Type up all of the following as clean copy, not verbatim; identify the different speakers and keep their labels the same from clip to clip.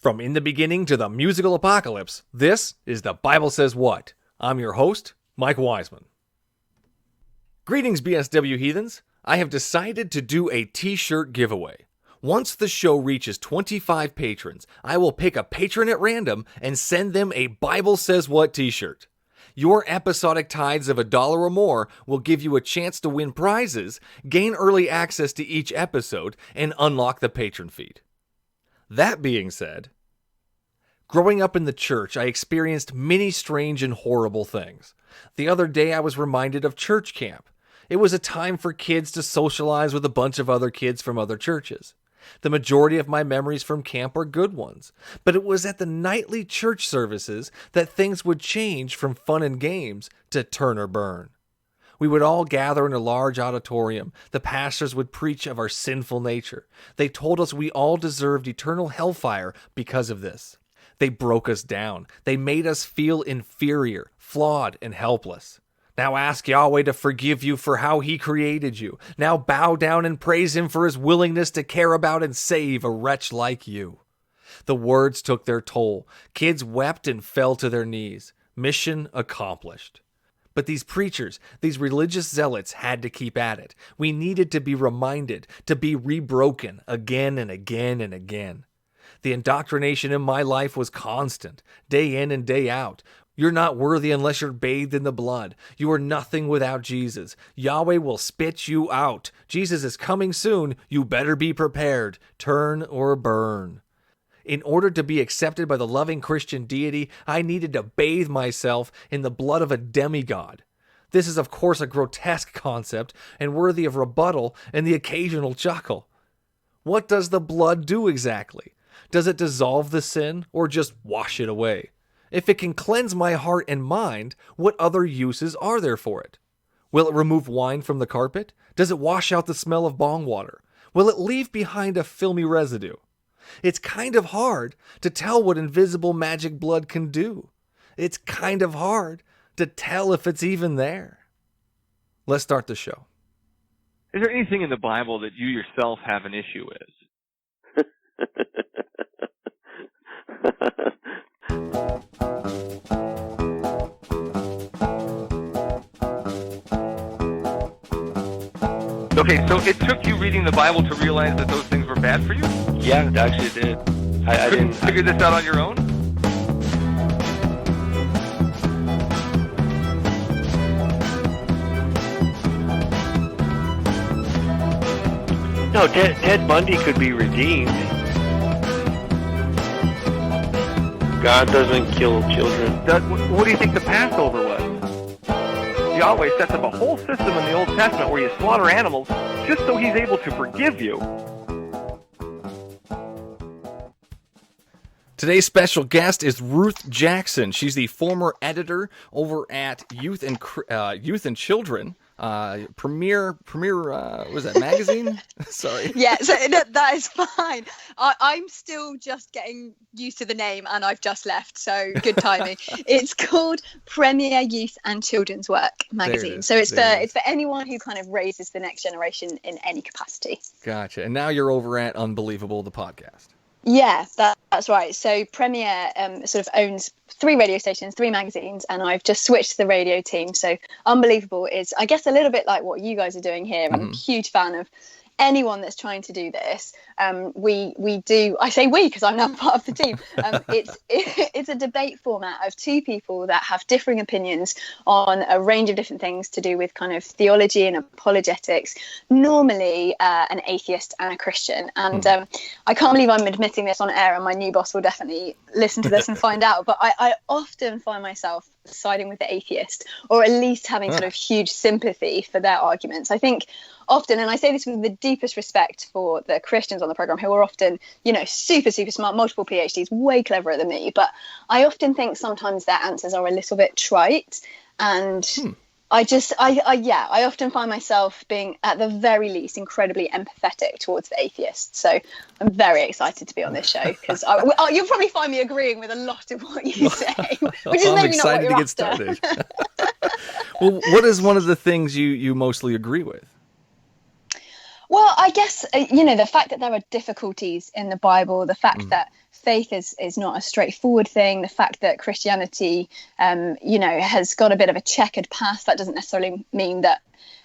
Speaker 1: From in the beginning to the musical apocalypse, this is The Bible Says What. I'm your host, Mike Wiseman. Greetings, BSW heathens. I have decided to do a t-shirt giveaway. Once the show reaches 25 patrons, I will pick a patron at random and send them a Bible Says What t-shirt. Your episodic tithes of $1 or more will give you a chance to win prizes, gain early access to each episode, and unlock the patron feed. That being said, growing up in the church, I experienced many strange and horrible things. The other day, I was reminded of church camp. It was a time for kids to socialize with a bunch of other kids from other churches. The majority of my memories from camp are good ones, but it was at the nightly church services that things would change from fun and games to turn or burn. We would all gather in a large auditorium. The pastors would preach of our sinful nature. They told us we all deserved eternal hellfire because of this. They broke us down. They made us feel inferior, flawed, and helpless. Now ask Yahweh to forgive you for how he created you. Now bow down and praise him for his willingness to care about and save a wretch like you. The words took their toll. Kids wept and fell to their knees. Mission accomplished. But these preachers, these religious zealots had to keep at it. We needed to be reminded, to be rebroken again and again and again. The indoctrination in my life was constant, day in and day out. You're not worthy unless you're bathed in the blood. You are nothing without Jesus. Yahweh will spit you out. Jesus is coming soon. You better be prepared. Turn or burn. In order to be accepted by the loving Christian deity, I needed to bathe myself in the blood of a demigod. This is, of course, a grotesque concept and worthy of rebuttal and the occasional chuckle. What does the blood do exactly? Does it dissolve the sin or just wash it away? If it can cleanse my heart and mind, what other uses are there for it? Will it remove wine from the carpet? Does it wash out the smell of bong water? Will it leave behind a filmy residue? It's kind of hard to tell what invisible magic blood can do. It's kind of hard to tell if it's even there. Let's start the show.
Speaker 2: Is there anything in the Bible that you yourself have an issue with? Okay, so it took you reading the Bible to realize that those things were bad for you?
Speaker 3: Yeah, it actually did. I didn't
Speaker 2: figure this out on your own?
Speaker 3: No, Ted Bundy could be redeemed. God doesn't kill children.
Speaker 2: What do you think the Passover was? Yahweh sets up a whole system in the Old Testament where you slaughter animals just so he's able to forgive you.
Speaker 1: Today's special guest is Ruth Jackson. She's the former editor over at Youth and Children. Premier, was that magazine? Sorry.
Speaker 4: Yeah, so that is fine. I'm still just getting used to the name, and I've just left, so good timing. It's called Premier Youth and Children's Work magazine. So it's for anyone who kind of raises the next generation in any capacity.
Speaker 1: Gotcha. And now you're over at Unbelievable, the podcast.
Speaker 4: Yeah, that's right. So Premier sort of owns 3 radio stations, 3 magazines, and I've just switched to the radio team. So Unbelievable is, I guess, a little bit like what you guys are doing here. I'm a huge fan of anyone that's trying to do this. We do, I say we because I'm now part of the team. It's a debate format of 2 people that have differing opinions on a range of different things to do with kind of theology and apologetics, normally an atheist and a Christian. And I can't believe I'm admitting this on air, and my new boss will definitely listen to this and find out, but I often find myself siding with the atheist, or at least having sort of huge sympathy for their arguments. I think often, and I say this with the deepest respect for the Christians on the program, who are often, super, super smart, multiple PhDs, way cleverer than me, but I often think sometimes their answers are a little bit trite, and I often find myself being, at the very least, incredibly empathetic towards the atheists. So I'm very excited to be on this show, because you'll probably find me agreeing with a lot of what you say, which is maybe not what you're after. I'm excited to get started.
Speaker 1: Well, what is one of the things you mostly agree with?
Speaker 4: Well, I guess, the fact that there are difficulties in the Bible, the fact that faith is not a straightforward thing. The fact that Christianity, has got a bit of a checkered past, that doesn't necessarily mean that,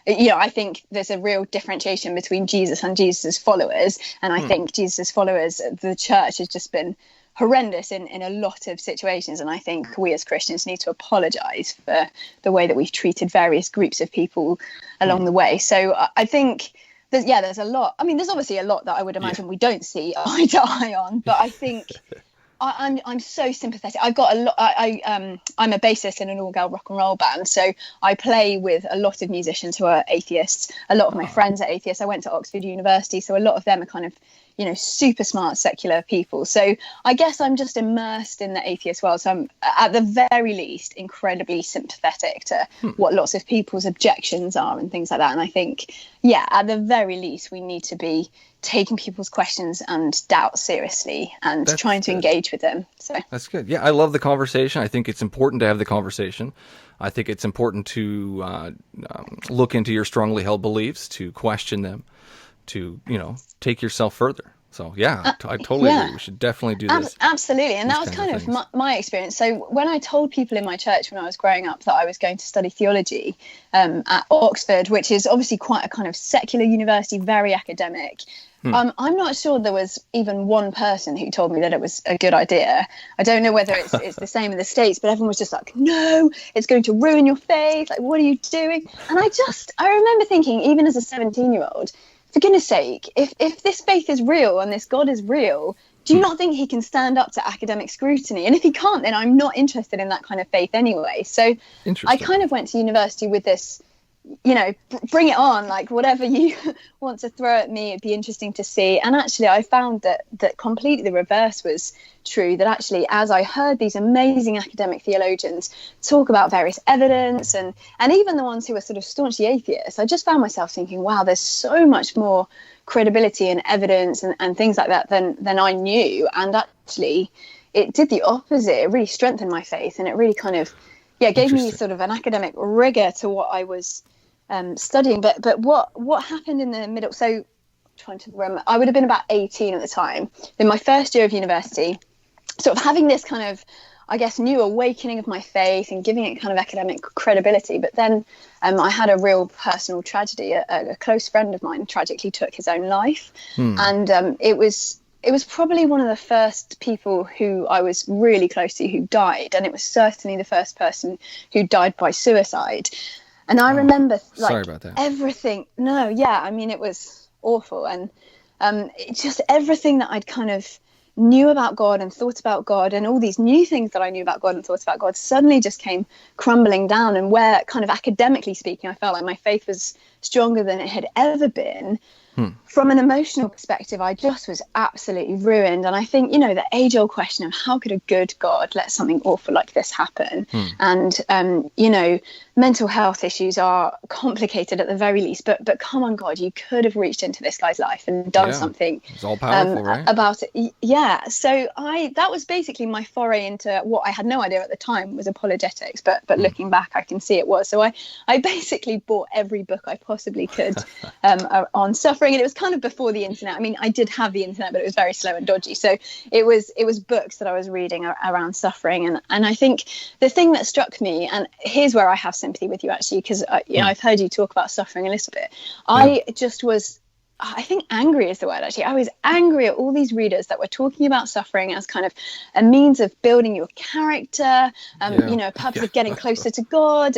Speaker 4: I think there's a real differentiation between Jesus and Jesus's followers. And I think Jesus's followers, the church has just been horrendous in a lot of situations. And I think we as Christians need to apologize for the way that we've treated various groups of people along the way. So I think there's a lot. I mean, there's obviously a lot that I would imagine we don't see eye to eye on, but I think I'm so sympathetic. I've got a lot. I'm a bassist in an all-girl rock and roll band, so I play with a lot of musicians who are atheists. A lot of my friends are atheists. I went to Oxford University, so a lot of them are kind of, super smart secular people. So I guess I'm just immersed in the atheist world. So I'm, at the very least, incredibly sympathetic to what lots of people's objections are and things like that. And I think, at the very least, we need to be taking people's questions and doubts seriously and trying to engage with them. So
Speaker 1: that's good. Yeah, I love the conversation. I think it's important to have the conversation. I think it's important to look into your strongly held beliefs, to question them, to take yourself further. So I totally agree. We should definitely do this.
Speaker 4: Absolutely. And that was kind of my experience. So when I told people in my church when I was growing up that I was going to study theology at Oxford, which is obviously quite a kind of secular university, very academic, I'm not sure there was even one person who told me that it was a good idea. I don't know whether it's the same in the States, but everyone was just like, no, it's going to ruin your faith. Like, what are you doing? And I remember thinking, even as a 17-year-old, for goodness sake, if this faith is real and this God is real, do you not think he can stand up to academic scrutiny? And if he can't, then I'm not interested in that kind of faith anyway. So I kind of went to university with this, bring it on, like whatever you want to throw at me, it'd be interesting to see. And actually, I found that completely the reverse was true, that actually, as I heard these amazing academic theologians talk about various evidence and even the ones who were sort of staunchly atheists, I just found myself thinking, wow, there's so much more credibility and evidence and things like that than I knew. And actually, it did the opposite. It really strengthened my faith, and it really kind of gave me sort of an academic rigor to what I was studying. But what happened in the middle, so trying to remember, I would have been about 18 at the time, in my first year of university, sort of having this kind of, I guess, new awakening of my faith and giving it kind of academic credibility. But then I had a real personal tragedy. A close friend of mine tragically took his own life. And it was probably one of the first people who I was really close to who died. And it was certainly the first person who died by suicide. And I remember
Speaker 1: sorry about that.
Speaker 4: Everything. No, I mean, it was awful. And just everything that I'd kind of knew about God and thought about God, and all these new things that I knew about God and thought about God, suddenly just came crumbling down. And where kind of academically speaking, I felt like my faith was stronger than it had ever been. From an emotional perspective, I just was absolutely ruined. And I think, the age-old question of how could a good God let something awful like this happen? And, mental health issues are complicated at the very least. But come on, God, you could have reached into this guy's life and done something.
Speaker 1: It's all powerful, right?
Speaker 4: About it. Yeah. So that was basically my foray into what I had no idea at the time was apologetics. But looking back, I can see it was. So I basically bought every book I possibly could on suffering. And it was kind of before the internet. I mean, I did have the internet, but it was very slow and dodgy. So it was books that I was reading around suffering. And I think the thing that struck me, and here's where I have sympathy with you actually, because I've heard you talk about suffering a little bit. I just was, I think angry is the word actually. I was angry at all these readers that were talking about suffering as kind of a means of building your character, a purpose of getting closer to God.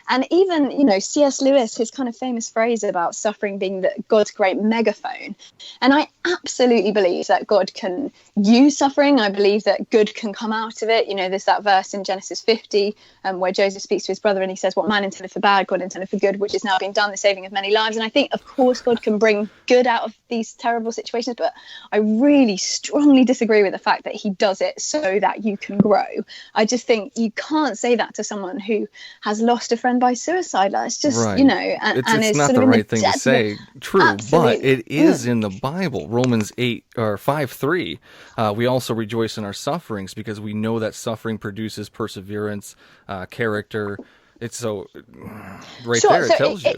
Speaker 4: And even, C.S. Lewis, his kind of famous phrase about suffering being God's great megaphone. And I absolutely believe that God can use suffering. I believe that good can come out of it. There's that verse in Genesis 50 where Joseph speaks to his brother and he says, what man intended for bad, God intended for good, which is now being done, the saving of many lives. And I think, of course, God can bring good out of these terrible situations, but I really strongly disagree with the fact that he does it so that you can grow. I just think you can't say that to someone who has lost a friend by suicide. It's just,
Speaker 1: right.
Speaker 4: It's
Speaker 1: not
Speaker 4: sort
Speaker 1: the
Speaker 4: of
Speaker 1: right thing to say. True,
Speaker 4: Absolutely.
Speaker 1: But it is in the Bible. Romans 5:3. We also rejoice in our sufferings because we know that suffering produces perseverance, character, It's so right
Speaker 4: Sure.
Speaker 1: there. It
Speaker 4: So
Speaker 1: tells you.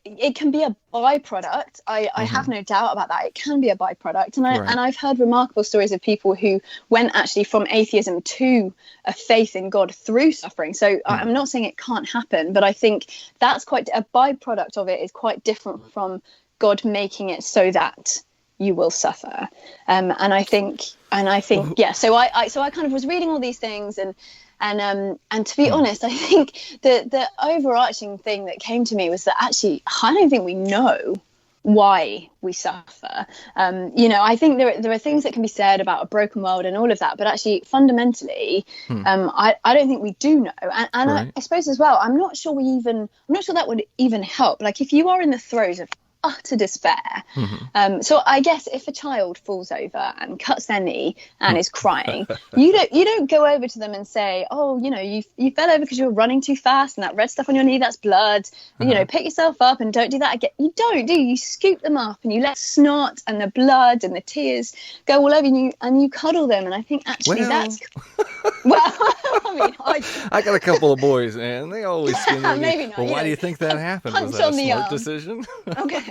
Speaker 4: it can be a byproduct. I have no doubt about that. It can be a byproduct, and
Speaker 1: Right.
Speaker 4: I've heard remarkable stories of people who went actually from atheism to a faith in God through suffering. So I'm not saying it can't happen, but I think that's quite a byproduct of it is quite different from God making it so that you will suffer. And I think yeah. So I kind of was reading all these things and to be honest, I think the overarching thing that came to me was that actually I don't think we know why we suffer. I think there are things that can be said about a broken world and all of that, but actually fundamentally, I don't think we do know. And
Speaker 1: Right.
Speaker 4: I suppose as well, I'm not sure that would even help. Like if you are in the throes of utter despair. So I guess if a child falls over and cuts their knee and is crying, you don't go over to them and say, oh, you fell over because you were running too fast and that red stuff on your knee, that's blood. Pick yourself up and don't do that again. You don't, do you? You scoop them up and you let snot and the blood and the tears go all over you and you cuddle them. And I think actually that's well,
Speaker 1: I got a couple of boys, and they always skin me.
Speaker 4: Maybe not.
Speaker 1: Well, why do you think that happened? Was that a smart decision?
Speaker 4: Okay.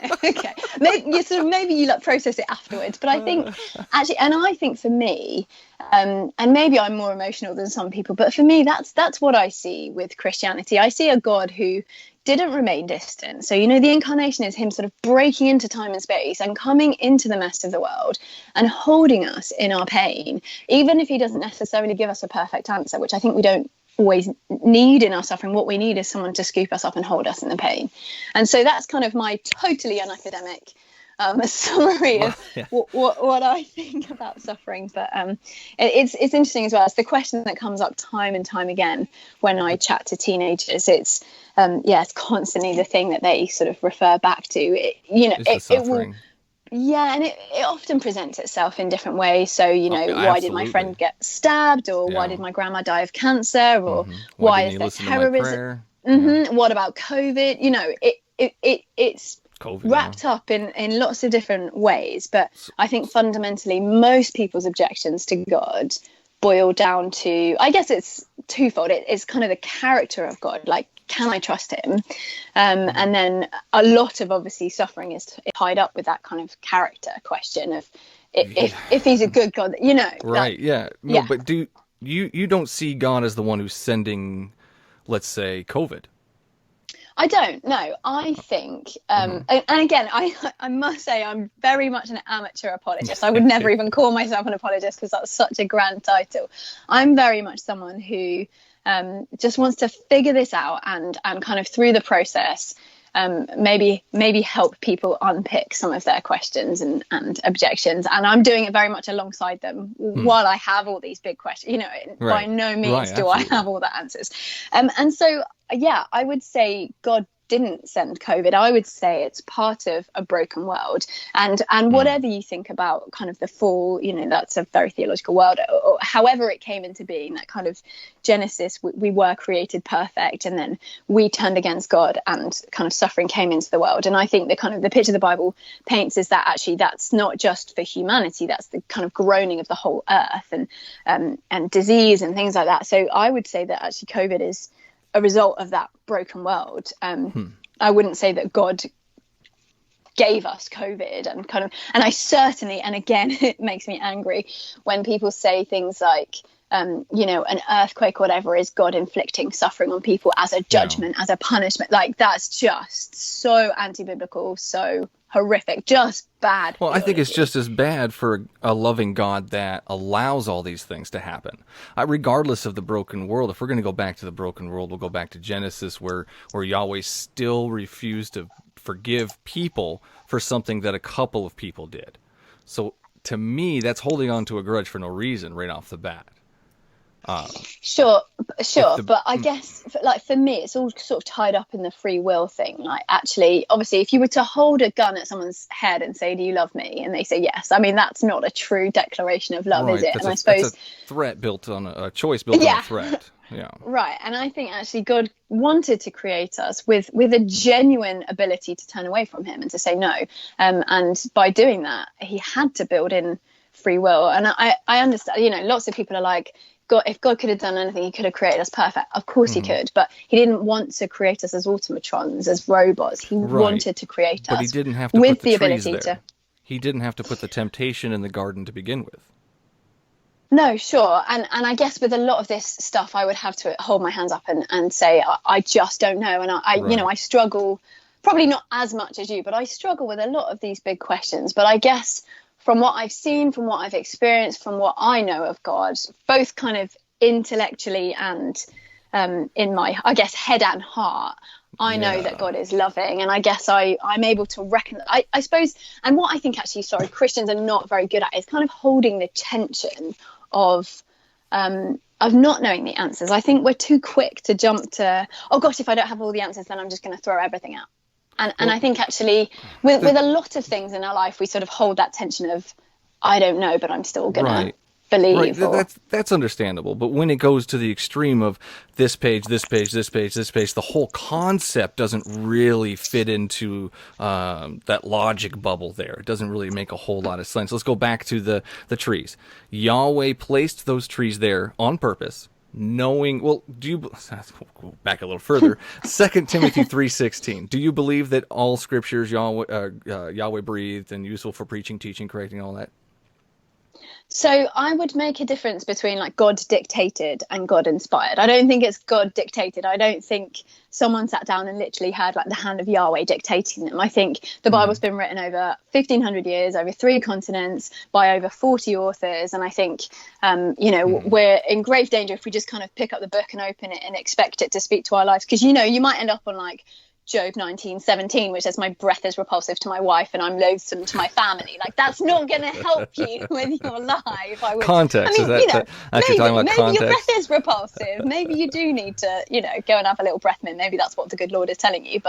Speaker 4: Maybe you process it afterwards, but I think actually, and I think for me, and maybe I'm more emotional than some people, but for me, that's what I see with Christianity. I see a God who didn't remain distant. So, the incarnation is him sort of breaking into time and space and coming into the mess of the world and holding us in our pain, even if he doesn't necessarily give us a perfect answer, which I think we don't always need in our suffering. What we need is someone to scoop us up and hold us in the pain. And so that's kind of my totally unacademic summary of what I think about suffering. But it's interesting as well. It's the question that comes up time and time again when I chat to teenagers. It's constantly the thing that they sort of refer back to. It will. Yeah, and it often presents itself in different ways. So, why did my friend get stabbed, or why did my grandma die of cancer, or why is there terrorism? What about COVID? It's
Speaker 1: COVID,
Speaker 4: wrapped up in lots of different ways. But I think fundamentally, most people's objections to God boil down to, I guess it's twofold. It's kind of the character of God, like, can I trust him? And then a lot of obviously suffering is tied up with that kind of character question of if he's a good God,
Speaker 1: Right. But do you don't see God as the one who's sending, let's say, COVID?
Speaker 4: I don't know. I think, and again, I must say I'm very much an amateur apologist. I would never even call myself an apologist because that's such a grand title. I'm very much someone who just wants to figure this out and kind of through the process, maybe help people unpick some of their questions and objections. And I'm doing it very much alongside them while I have all these big questions. By no means do I have all the answers. And so, I would say God didn't send COVID. I would say it's part of a broken world. And whatever you think about kind of the fall, that's a very theological world, or however it came into being, that kind of Genesis, we were created perfect, and then we turned against God and kind of suffering came into the world. And I think the kind of the picture the Bible paints is that actually that's not just for humanity, that's the kind of groaning of the whole earth and disease and things like that. So I would say that actually COVID is a result of that broken world. I wouldn't say that God gave us COVID and I certainly, and again, it makes me angry when people say things like, an earthquake or whatever is God inflicting suffering on people as a judgment, as a punishment. Like, that's just so anti-biblical, so horrific, just bad.
Speaker 1: Well, I think it's just as bad for a loving God that allows all these things to happen. Regardless of the broken world, if we're going to go back to the broken world, we'll go back to Genesis where Yahweh still refused to forgive people for something that a couple of people did. So to me, that's holding on to a grudge for no reason right off the bat.
Speaker 4: Sure, but I guess for me, it's all sort of tied up in the free will thing. Like, actually, obviously, if you were to hold a gun at someone's head and say, "Do you love me?" and they say yes, I mean, that's not a true declaration of love, is it?
Speaker 1: And
Speaker 4: I suppose
Speaker 1: that's a threat built on a choice built on a threat. Yeah.
Speaker 4: Right, and I think actually God wanted to create us with a genuine ability to turn away from him and to say no, and by doing that, he had to build in free will. And I understand, lots of people are like, God, if God could have done anything, he could have created us perfect. Of course he could, but he didn't want to create us as automatrons, as robots. He wanted to create us,
Speaker 1: but he didn't have to
Speaker 4: with
Speaker 1: put the
Speaker 4: ability
Speaker 1: trees there.
Speaker 4: to.
Speaker 1: He didn't have to put the temptation in the garden to begin with.
Speaker 4: No, sure. And I guess with a lot of this stuff, I would have to hold my hands up and say, I just don't know. And I struggle, probably not as much as you, but I struggle with a lot of these big questions. But I guess from what I've seen, from what I've experienced, from what I know of God, both kind of intellectually and in my, I guess, head and heart, I know that God is loving. And I guess I'm able to reckon, I suppose, and what I think actually, Christians are not very good at is kind of holding the tension of not knowing the answers. I think we're too quick to jump to, oh gosh, if I don't have all the answers, then I'm just going to throw everything out. And I think actually with a lot of things in our life, we sort of hold that tension of, I don't know, but I'm still going to believe.
Speaker 1: Right. That's understandable. But when it goes to the extreme of this page, this page, this page, this page, the whole concept doesn't really fit into that logic bubble there. It doesn't really make a whole lot of sense. Let's go back to the trees. Yahweh placed those trees there on purpose, knowing, well, let's go back a little further. 2 Timothy 3:16. Do you believe that all scriptures Yahweh breathed and useful for preaching, teaching, correcting, all that?
Speaker 4: So I would make a difference between like God dictated and God inspired. I don't think it's God dictated. I don't think someone sat down and literally had like the hand of Yahweh dictating them. I think the Bible's been written over 1,500 years, over 3 continents, by over 40 authors. And I think, we're in grave danger if we just kind of pick up the book and open it and expect it to speak to our lives. Because, you might end up on like Job 19:17, which says my breath is repulsive to my wife and I'm loathsome to my family. Like, that's not going to help you with your life.
Speaker 1: Context. Maybe your
Speaker 4: breath is repulsive. Maybe you do need to, go and have a little breath mint. Maybe that's what the good Lord is telling you.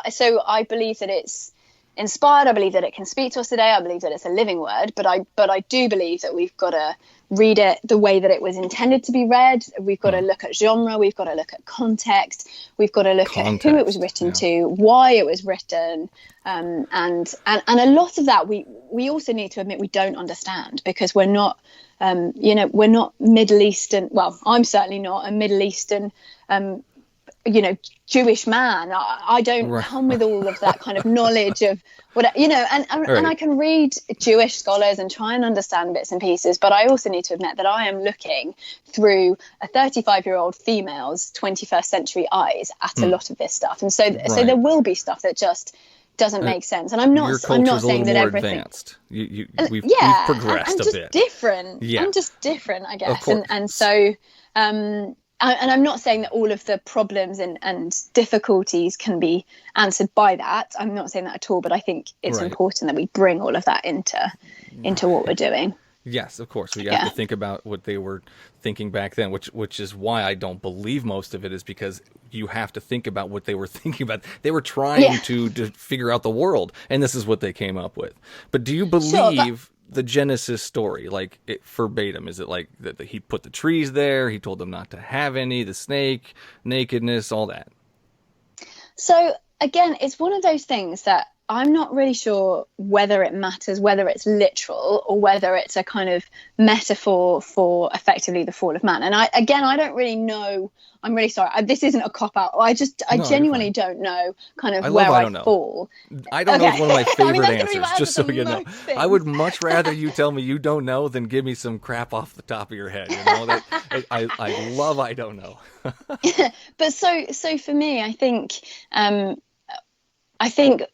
Speaker 4: So I believe that it's inspired. I believe that it can speak to us today. I believe that it's a living word. But I do believe that we've got to read it the way that it was intended to be read. We've got to look at genre. We've got to look at context. We've got to look at who it was written to, why it was written, and a lot of that we also need to admit we don't understand, because we're not we're not Middle Eastern. Well, I'm certainly not a Middle Eastern Jewish man. I don't come with all of that kind of knowledge of what, and I can read Jewish scholars and try and understand bits and pieces, but I also need to admit that I am looking through a 35-year-old female's 21st century eyes at a lot of this stuff. And so there will be stuff that just doesn't make sense. And I'm not saying that everything
Speaker 1: advanced. We've progressed a bit.
Speaker 4: Different.
Speaker 1: Yeah.
Speaker 4: I'm just different, I guess. And so and I'm not saying that all of the problems and difficulties can be answered by that. I'm not saying that at all, but I think it's important that we bring all of that into what we're doing.
Speaker 1: Yes, of course. We have to think about what they were thinking back then, which is why I don't believe most of it, is because you have to think about what they were thinking about. They were trying to figure out the world, and this is what they came up with. But do you believe the Genesis story, like verbatim? Is it like that he put the trees there, he told them not to have any, the snake, nakedness, all that?
Speaker 4: So again, it's one of those things that I'm not really sure whether it matters, whether it's literal or whether it's a kind of metaphor for effectively the fall of man. And I don't really know. I'm really sorry. This isn't a cop-out. I genuinely don't know kind of where I fall.
Speaker 1: I don't know is one of my favorite answers, just so you know. I would much rather you tell me you don't know than give me some crap off the top of your head. I love I don't know.
Speaker 4: But so for me, I think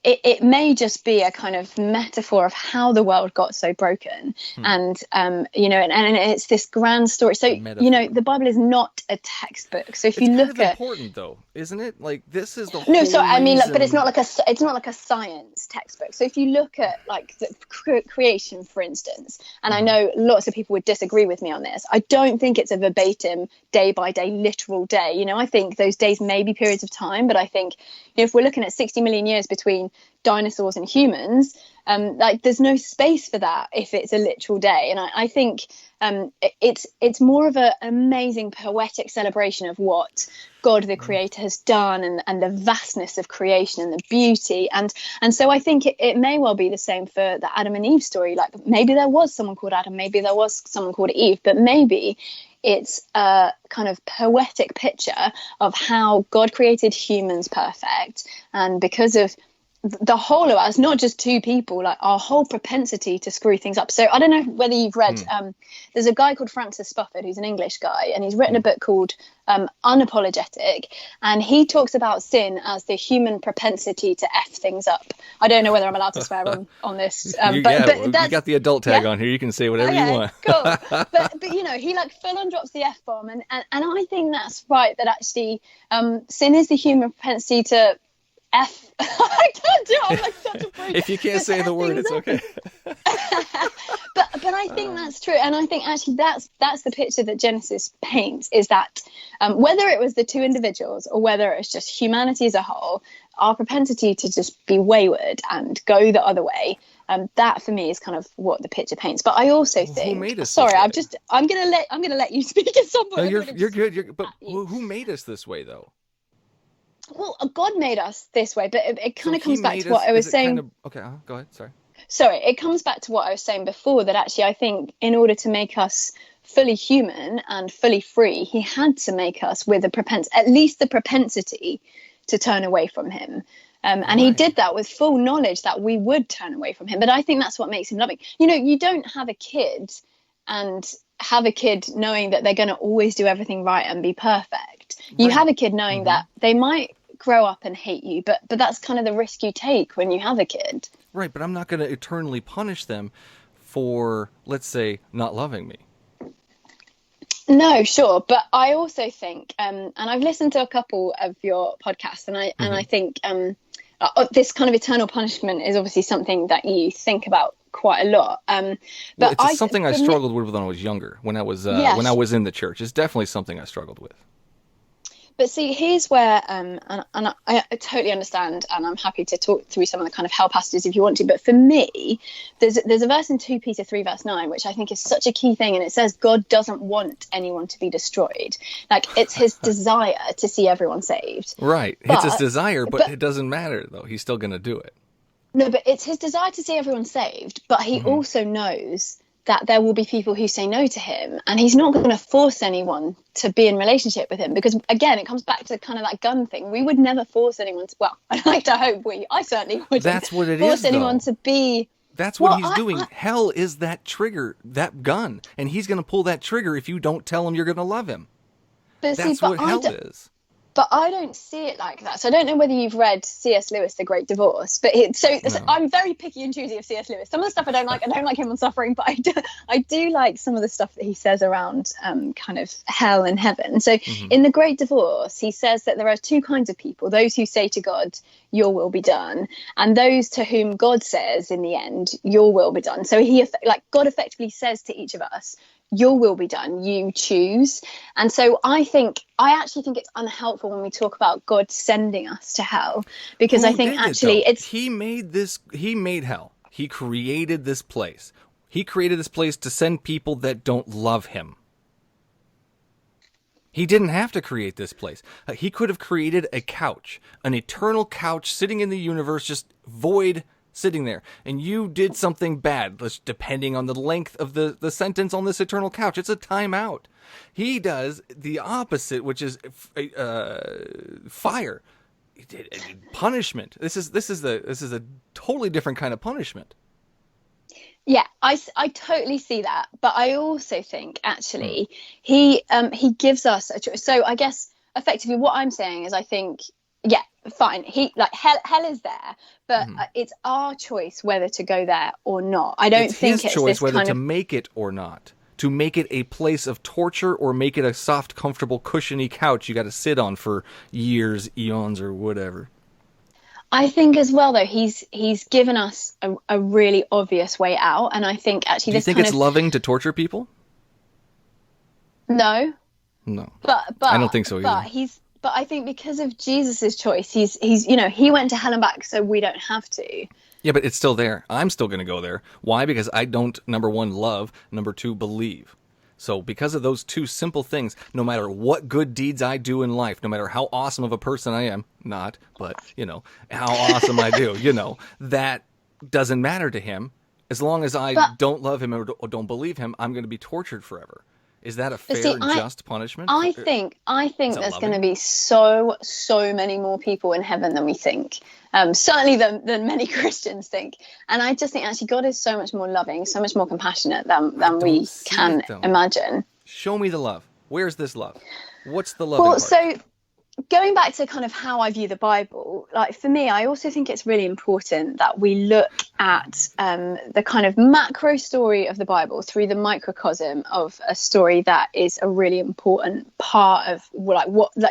Speaker 4: it may just be a kind of metaphor of how the world got so broken. And, and it's this grand story. So, the Bible is not a textbook. So if you look at...
Speaker 1: It's important though, isn't it? Like, this is the
Speaker 4: whole but it's not like a science textbook. So if you look at like the creation, for instance, and I know lots of people would disagree with me on this, I don't think it's a verbatim day by day, literal day. I think those days may be periods of time, but I think if we're looking at 60 million years between dinosaurs and humans, like there's no space for that if it's a literal day. And I think it's more of an amazing poetic celebration of what God the Creator has done, and the vastness of creation and the beauty. And so I think it may well be the same for the Adam and Eve story. Like maybe there was someone called Adam, maybe there was someone called Eve, but maybe it's a kind of poetic picture of how God created humans perfect. And because of the whole of us, not just two people, like our whole propensity to screw things up. So I don't know whether you've read, there's a guy called Francis Spufford, who's an English guy, and he's written a book called Unapologetic, and he talks about sin as the human propensity to F things up. I don't know whether I'm allowed to swear on this. But
Speaker 1: you got the adult tag on here. You can say whatever you want.
Speaker 4: Cool. But you know, he like full on drops the F bomb, and I think that's right, that actually sin is the human propensity to F. I can't do it. I'm like such a freak.
Speaker 1: If you can't say the word, it's okay.
Speaker 4: but I think that's true, and I think actually that's the picture that Genesis paints, is that whether it was the two individuals or whether it's just humanity as a whole, our propensity to just be wayward and go the other way, that for me is kind of what the picture paints. But I also think,
Speaker 1: who made us
Speaker 4: sorry,
Speaker 1: this way?
Speaker 4: I'm gonna let you speak at some point.
Speaker 1: No, you're good. But who made us this way, though?
Speaker 4: Well, God made us this way, but it kind of comes back to what I was saying.
Speaker 1: Okay, go ahead.
Speaker 4: Sorry, it comes back to what I was saying before, that actually I think in order to make us fully human and fully free, he had to make us with at least the propensity to turn away from him. And he did that with full knowledge that we would turn away from him. But I think that's what makes him loving. You know, you don't have a kid and have a kid knowing that they're going to always do everything right and be perfect. You have a kid knowing that they might grow up and hate you, but that's kind of the risk you take when you have a kid.
Speaker 1: Right, but I'm not going to eternally punish them for, let's say, not loving me.
Speaker 4: No, sure, but I also think, and I've listened to a couple of your podcasts, and I think this kind of eternal punishment is obviously something that you think about quite a lot. But
Speaker 1: it's something I struggled with when I was younger, when I was in the church. It's definitely something I struggled with.
Speaker 4: But see, here's where, and I totally understand, and I'm happy to talk through some of the kind of hell passages if you want to. But for me, there's a verse in 2 Peter 3 verse 9, which I think is such a key thing. And it says, God doesn't want anyone to be destroyed. Like, it's his desire to see everyone saved.
Speaker 1: Right. It's his desire, but it doesn't matter, though. He's still going to do it.
Speaker 4: No, but it's his desire to see everyone saved. But he also knows that there will be people who say no to him, and he's not going to force anyone to be in relationship with him, because again, it comes back to kind of that gun thing. We would never force anyone to, well, I'd like to hope I certainly wouldn't.
Speaker 1: That's what it
Speaker 4: force
Speaker 1: is,
Speaker 4: anyone
Speaker 1: though.
Speaker 4: to be.
Speaker 1: That's what he's doing. Hell is that trigger, that gun, and he's going to pull that trigger if you don't tell him you're going to love him. That's what hell is.
Speaker 4: But I don't see it like that. So I don't know whether you've read C.S. Lewis, The Great Divorce. But so I'm very picky and choosy of C.S. Lewis. Some of the stuff I don't like him on suffering, but I do like some of the stuff that he says around kind of hell and heaven. So in The Great Divorce, he says that there are two kinds of people: those who say to God, "Your will be done," and those to whom God says, in the end, "Your will be done." So God effectively says to each of us, "Your will be done, you choose." And so I actually think it's unhelpful when we talk about God sending us to hell, because I think actually
Speaker 1: he made hell. He created this place. He created this place to send people that don't love him. He didn't have to create this place. He could have created a couch, an eternal couch sitting in the universe, just void, sitting there, and you did something bad, depending on the length of the sentence on this eternal couch. It's a timeout. He does the opposite, which is fire, punishment. This is a totally different kind of punishment.
Speaker 4: Yeah, I totally see that, but I also think actually he gives us a choice. So I guess effectively what I'm saying is, I think, yeah, fine. Hell is there, but it's our choice whether to go there or not. I don't think it's his choice
Speaker 1: whether to make it or not. To make it a place of torture or make it a soft, comfortable, cushiony couch you got to sit on for years, eons, or whatever.
Speaker 4: I think as well, though, he's given us a really obvious way out, and I think actually
Speaker 1: Do you think it's loving to torture people?
Speaker 4: No.
Speaker 1: No.
Speaker 4: But
Speaker 1: I don't think so either.
Speaker 4: But I think because of Jesus's choice, he's he went to hell and back so we don't have to.
Speaker 1: Yeah, but it's still there. I'm still going to go there. Why? Because I don't, number one, love, number two, believe. So because of those two simple things, no matter what good deeds I do in life, no matter how awesome of a person I am, not, but, how awesome I do, that doesn't matter to him. As long as I don't love him or don't believe him, I'm going to be tortured forever. Is that a fair and just punishment?
Speaker 4: I think there's going to be so many more people in heaven than we think. Certainly than many Christians think. And I just think actually God is so much more loving, so much more compassionate than we can imagine.
Speaker 1: Show me the love. Where's this love? What's the love?
Speaker 4: Well, so going back to kind of how I view the Bible, like for me, I also think it's really important that we look at the kind of macro story of the Bible through the microcosm of a story that is a really important part of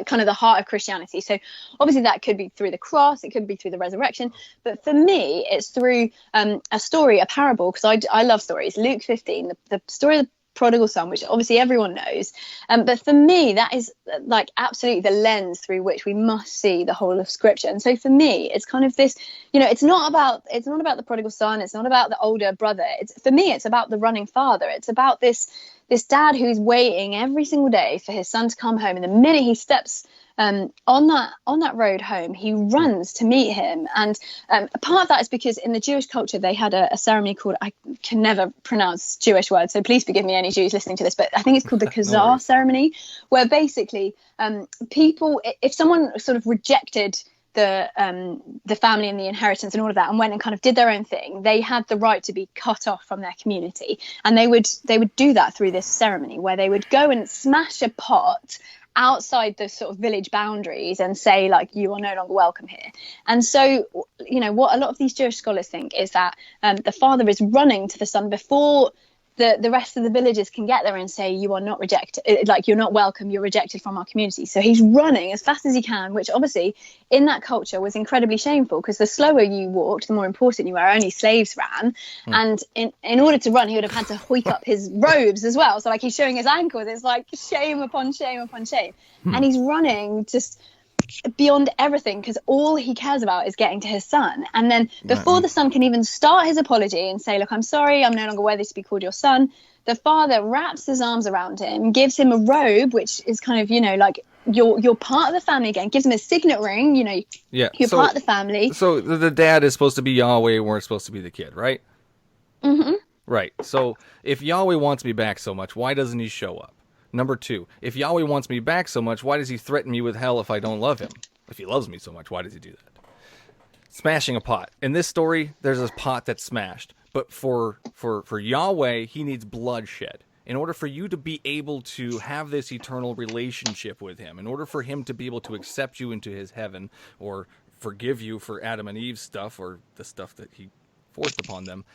Speaker 4: kind of the heart of Christianity. So obviously that could be through the cross, it could be through the resurrection, but for me, it's through a story, a parable, because I love stories. Luke 15, the story of the prodigal son, which obviously everyone knows, but for me that is like absolutely the lens through which we must see the whole of Scripture. And so for me it's kind of this, it's not about the prodigal son, it's not about the older brother, for me it's about the running father. It's about this dad who's waiting every single day for his son to come home, and the minute he steps on that road home, he runs to meet him. And part of that is because in the Jewish culture they had a ceremony called, I can never pronounce Jewish words, so please forgive me any Jews listening to this, but I think it's called the Kazar ceremony, where basically people, if someone sort of rejected the family and the inheritance and all of that and went and kind of did their own thing, they had the right to be cut off from their community. And they would do that through this ceremony where they would go and smash a pot outside the sort of village boundaries and say, like, you are no longer welcome here. And so, what a lot of these Jewish scholars think is that the father is running to the son before the rest of the villagers can get there and say, you are not rejected, like, you're not welcome, you're rejected from our community. So he's running as fast as he can, which obviously in that culture was incredibly shameful, because the slower you walked, the more important you were. Only slaves ran. And in order to run, he would have had to hoik up his robes as well. So like he's showing his ankles, it's like shame upon shame upon shame. And he's running just beyond everything, because all he cares about is getting to his son. And then before the son can even start his apology and say, look, I'm sorry, I'm no longer worthy to be called your son, the father wraps his arms around him, gives him a robe, which is kind of, like you're part of the family again, gives him a signet ring, you're part of the family.
Speaker 1: So the dad is supposed to be Yahweh and we're supposed to be the kid, right?
Speaker 4: Mm-hmm.
Speaker 1: Right. So if Yahweh wants me back so much, why doesn't he show up? Number two, if Yahweh wants me back so much, why does he threaten me with hell if I don't love him? If he loves me so much, why does he do that? Smashing a pot. In this story, there's a pot that's smashed. But for Yahweh, he needs bloodshed. In order for you to be able to have this eternal relationship with him, in order for him to be able to accept you into his heaven, or forgive you for Adam and Eve's stuff, or the stuff that he forced upon them,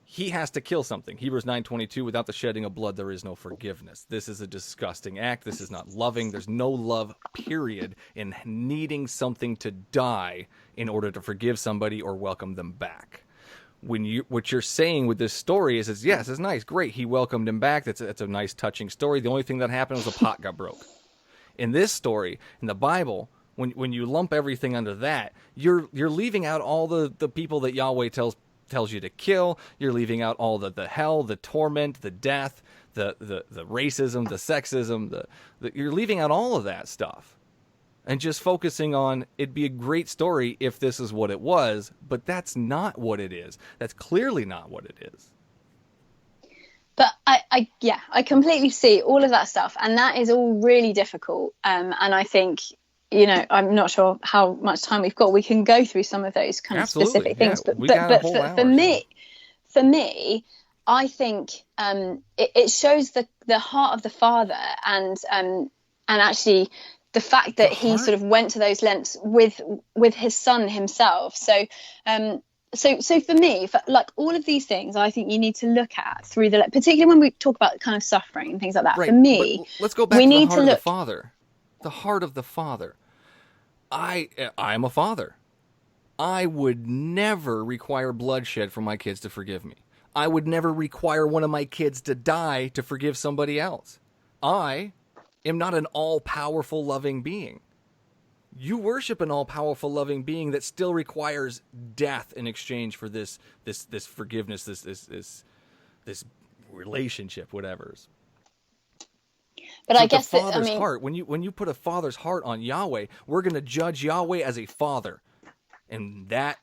Speaker 1: he has to kill something. Hebrews 9:22, without the shedding of blood, there is no forgiveness. This is a disgusting act. This is not loving. There's no love, period, in needing something to die in order to forgive somebody or welcome them back. What you're saying with this story is yes, it's nice, great. He welcomed him back. That's a nice, touching story. The only thing that happened was a pot got broke. In this story, in the Bible, when you lump everything under that, you're leaving out all the people that Yahweh tells you to kill. You're leaving out all the hell, the torment, the death, the racism, the sexism, you're leaving out all of that stuff and just focusing on, it'd be a great story if this is what it was, but that's not what it is. That's clearly not what it is.
Speaker 4: But I completely see all of that stuff, and that is all really difficult. And I think, I'm not sure how much time we've got. We can go through some of those kind of specific things. But for me, I think it shows the heart of the father, and actually the fact that he sort of went to those lengths with his son himself. So for me, for like all of these things, I think you need to look at through particularly when we talk about kind of suffering and things like that.
Speaker 1: Right.
Speaker 4: For me,
Speaker 1: but let's go back to the heart of the father. The heart of the father. I am a father. I would never require bloodshed for my kids to forgive me. I would never require one of my kids to die to forgive somebody else. I am not an all-powerful, loving being. You worship an all-powerful, loving being that still requires death in exchange for this forgiveness, this relationship, whatever.
Speaker 4: But
Speaker 1: So
Speaker 4: I guess
Speaker 1: the
Speaker 4: that,
Speaker 1: father's heart, when you put a father's heart on Yahweh, we're going to judge Yahweh as a father, and that's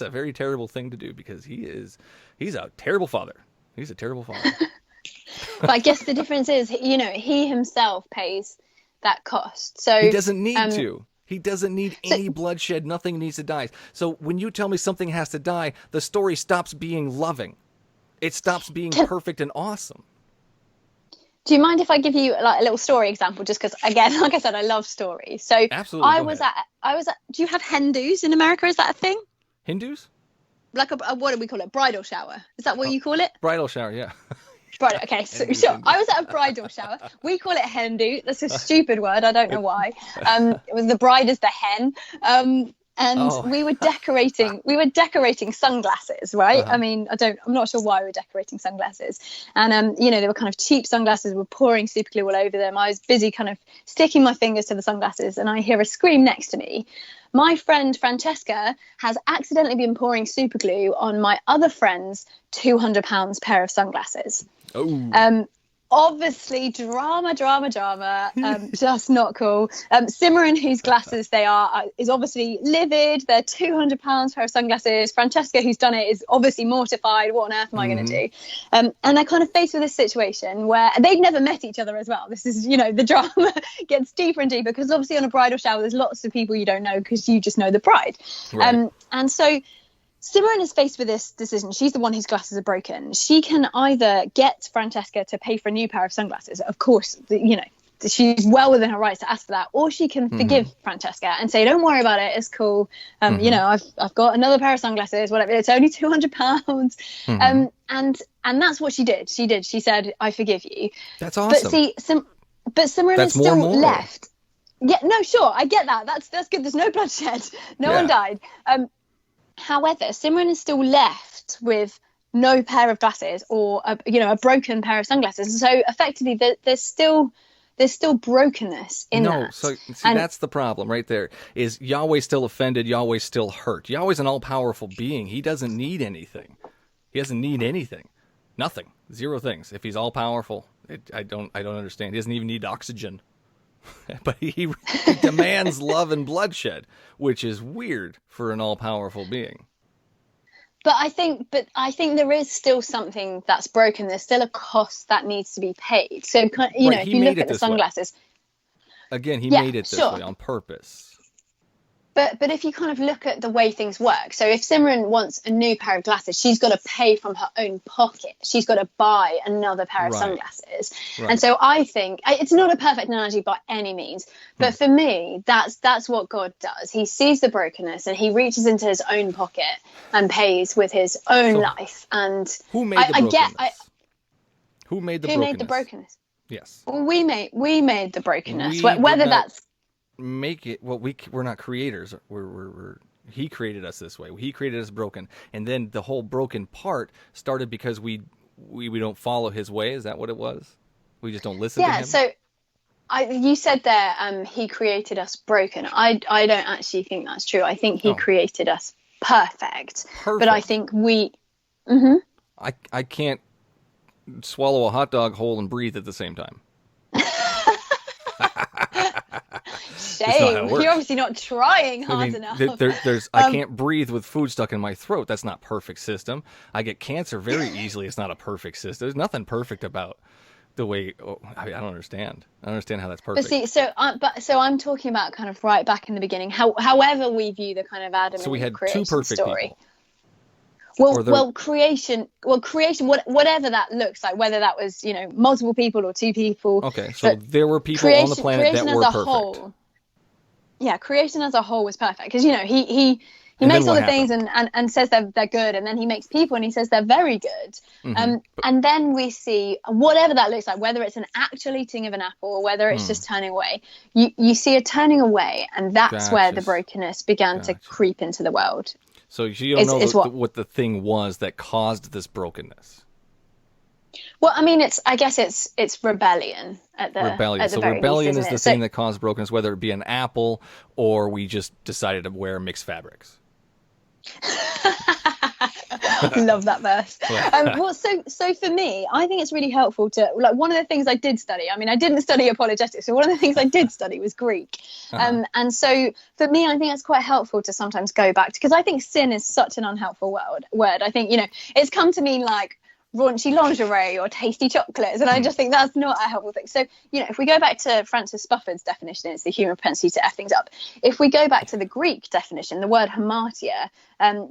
Speaker 1: a very terrible thing to do, because he's a terrible father. He's a terrible father.
Speaker 4: but I guess the difference is, he himself pays that cost. So
Speaker 1: he doesn't need to. He doesn't need any bloodshed. Nothing needs to die. So when you tell me something has to die, the story stops being loving. It stops being perfect and awesome.
Speaker 4: Do you mind if I give you like a little story example? Just because, again, like I said, I love stories. So
Speaker 1: absolutely,
Speaker 4: I was at. Do you have Hindus in America? Is that a thing?
Speaker 1: Hindus?
Speaker 4: Like a what do we call it? Bridal shower? Is that what you call it?
Speaker 1: Bridal shower, yeah.
Speaker 4: Bridal. Okay, so sure. I was at a bridal shower. We call it Hindu. That's a stupid word. I don't know why. It was the bride is the hen. We were decorating sunglasses, right?
Speaker 1: Uh-huh.
Speaker 4: I mean, I'm not sure why we were decorating sunglasses. And, they were kind of cheap sunglasses. We're pouring super glue all over them. I was busy kind of sticking my fingers to the sunglasses, and I hear a scream next to me. My friend Francesca has accidentally been pouring super glue on my other friend's £200 pair of sunglasses.
Speaker 1: Oh.
Speaker 4: Obviously, drama, just not cool. Simran, whose glasses they are, is obviously livid. They're £200 pair of sunglasses. Francesca, who's done it, is obviously mortified. What on earth am I going to do? And they're kind of faced with this situation where they've never met each other as well. This is, the drama gets deeper and deeper, because obviously on a bridal shower, there's lots of people you don't know because you just know the bride.
Speaker 1: Right.
Speaker 4: And so Simran is faced with this decision. She's the one whose glasses are broken. She can either get Francesca to pay for a new pair of sunglasses. Of course, she's well within her rights to ask for that. Or she can forgive Francesca and say, don't worry about it. It's cool. I've got another pair of sunglasses, whatever. It's only £200. And that's what she did. She said, I forgive you.
Speaker 1: That's awesome.
Speaker 4: But see, Simran is still left. Yeah, no, sure. I get that. That's good. There's no bloodshed. No one died. However, Simran is still left with no pair of glasses or a broken pair of sunglasses. So effectively, there's still brokenness in that.
Speaker 1: No, so see, that's the problem right there. Is Yahweh still offended? Yahweh still hurt? Yahweh's an all-powerful being. He doesn't need anything. He doesn't need anything. Nothing. Zero things. If he's all-powerful, I don't understand. He doesn't even need oxygen. But he demands love and bloodshed, which is weird for an all-powerful being.
Speaker 4: But I think there is still something that's broken. There's still a cost that needs to be paid. So, if you look at the sunglasses.
Speaker 1: Again, he made it this way on purpose.
Speaker 4: But if you kind of look at the way things work, so if Simran wants a new pair of glasses, she's got to pay from her own pocket. She's got to buy another pair of sunglasses. Right. And so I think it's not a perfect analogy by any means, but for me, that's what God does. He sees the brokenness and he reaches into his own pocket and pays with his own life. And
Speaker 1: who made the brokenness? Who made the brokenness? Yes.
Speaker 4: Well, we made the brokenness. Whether that's
Speaker 1: make it. Well, we're not creators. We're he created us this way. He created us broken, and then the whole broken part started because we don't follow his way. Is that what it was? We just don't listen to him.
Speaker 4: So you said there he created us broken. I don't actually think that's true. I think he created us perfect. But I think we
Speaker 1: I can't swallow a hot dog whole and breathe at the same time.
Speaker 4: Shame. You're obviously not trying hard enough.
Speaker 1: I can't breathe with food stuck in my throat. That's not perfect system. I get cancer very easily. It's not a perfect system. There's nothing perfect about the way. I don't understand. I don't understand how that's perfect.
Speaker 4: But see, so I'm talking about kind of right back in the beginning. However we view the kind of Adam
Speaker 1: so we had
Speaker 4: and creation
Speaker 1: two perfect
Speaker 4: story.
Speaker 1: People.
Speaker 4: Creation, whatever that looks like, whether that was, multiple people or two people.
Speaker 1: Okay, so there were people on the planet that were perfect.
Speaker 4: Whole, creation as a whole was perfect because, he makes all the things and says they're good, and then he makes people and he says they're very good. And then we see whatever that looks like, whether it's an actual eating of an apple or whether it's just turning away. You see a turning away, and that's where the brokenness began to creep into the world.
Speaker 1: So you don't know what the thing was that caused this brokenness.
Speaker 4: Well, I mean, I guess it's rebellion at the
Speaker 1: Rebellion.
Speaker 4: at the
Speaker 1: So
Speaker 4: very
Speaker 1: rebellion
Speaker 4: least,
Speaker 1: is
Speaker 4: isn't
Speaker 1: the
Speaker 4: it?
Speaker 1: thing that caused brokenness, whether it be an apple or we just decided to wear mixed fabrics.
Speaker 4: Love that verse. Well, so for me, I think it's really helpful to, like, one of the things I did study. I mean, I didn't study apologetics, so one of the things I did study was Greek. And so for me, I think it's quite helpful to sometimes go back to, because I think sin is such an unhelpful word. I think, it's come to mean like raunchy lingerie or tasty chocolates, and I just think that's not a helpful thing. So if we go back to Francis Spufford's definition, it's the human propensity to F things up. If we go back to the Greek definition, the word hamartia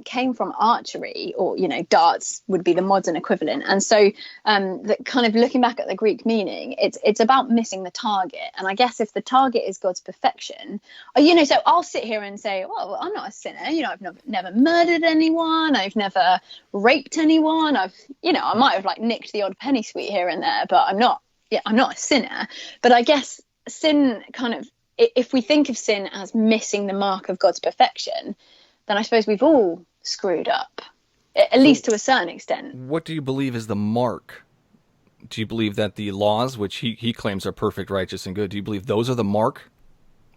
Speaker 4: came from archery, or darts would be the modern equivalent. And so that kind of looking back at the Greek meaning, it's about missing the target. And I guess if the target is God's perfection, so I'll sit here and say, well, I'm not a sinner, I've never murdered anyone, I've never raped anyone, I might have like nicked the odd penny sweet here and there, but I'm not a sinner. But I guess sin kind of, if we think of sin as missing the mark of God's perfection, then I suppose we've all screwed up, at least to a certain extent.
Speaker 1: What do you believe is the mark? Do you believe that the laws, which he claims are perfect, righteous, and good, do you believe those are the mark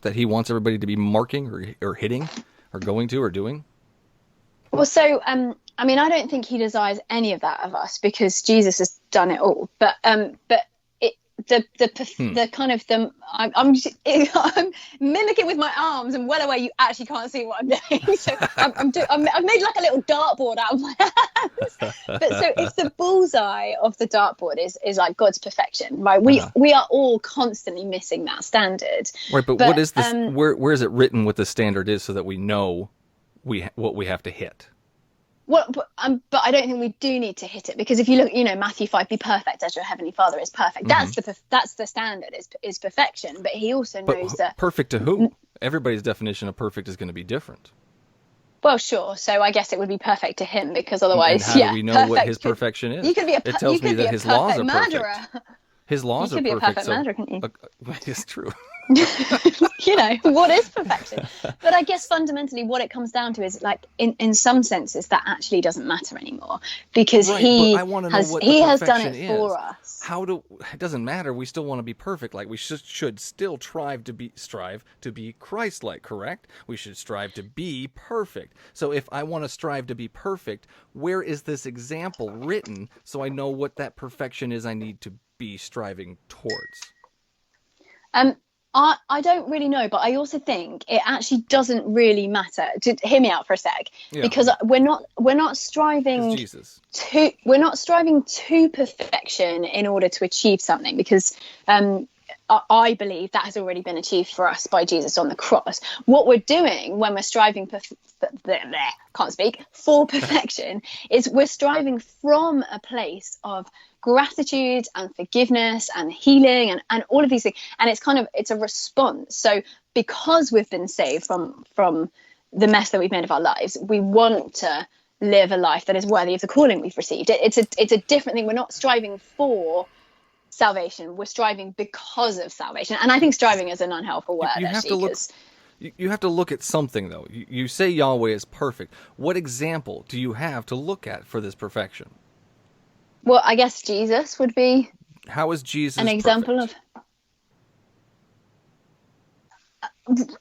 Speaker 1: that he wants everybody to be marking or hitting or going to or doing?
Speaker 4: Well, so I mean, I don't think he desires any of that of us, because Jesus has done it all. But the kind of I'm mimicking with my arms, and well away you actually can't see what I'm doing. So I've made like a little dartboard out of my hands. But so if the bullseye of the dartboard is like God's perfection, right? We are all constantly missing that standard.
Speaker 1: Right, but what is this? Where is it written what the standard is, so that we know what we have to hit?
Speaker 4: Well, but I don't think we do need to hit it, because if you look, Matthew 5, be perfect as your heavenly Father is perfect. That's the standard, is perfection. But he also knows that
Speaker 1: perfect to who? Everybody's definition of perfect is going to be different.
Speaker 4: Well, sure. So I guess it would be perfect to him, because otherwise,
Speaker 1: and how do we know what his perfection is?
Speaker 4: You could be
Speaker 1: it tells me that his laws are
Speaker 4: murderer.
Speaker 1: perfect. His laws are perfect.
Speaker 4: You could be a perfect murderer, couldn't you?
Speaker 1: It's true.
Speaker 4: What is perfection? But I guess fundamentally what it comes down to is, like, in some senses, that actually doesn't matter anymore, because he has done it for us.
Speaker 1: It doesn't matter. We still want to be perfect. Like, we should still strive to be Christ-like, correct? We should strive to be perfect. So if I want to strive to be perfect, where is this example written, so I know what that perfection is I need to be striving towards?
Speaker 4: I don't really know, but I also think it actually doesn't really matter. Hear me out for a sec, because we're not striving to perfection in order to achieve something, because I believe that has already been achieved for us by Jesus on the cross. What we're doing when we're striving for perfection is we're striving from a place of gratitude and forgiveness and healing and all of these things, and it's a response. So because we've been saved from the mess that we've made of our lives, we want to live a life that is worthy of the calling we've received. It's a different thing. We're not striving for salvation, we're striving because of salvation. And I think striving is an unhelpful word.
Speaker 1: You have to look at something, though. You say Yahweh is perfect. What example do you have to look at for this perfection?
Speaker 4: Well, I guess Jesus would be.
Speaker 1: How is Jesus
Speaker 4: an example
Speaker 1: perfect?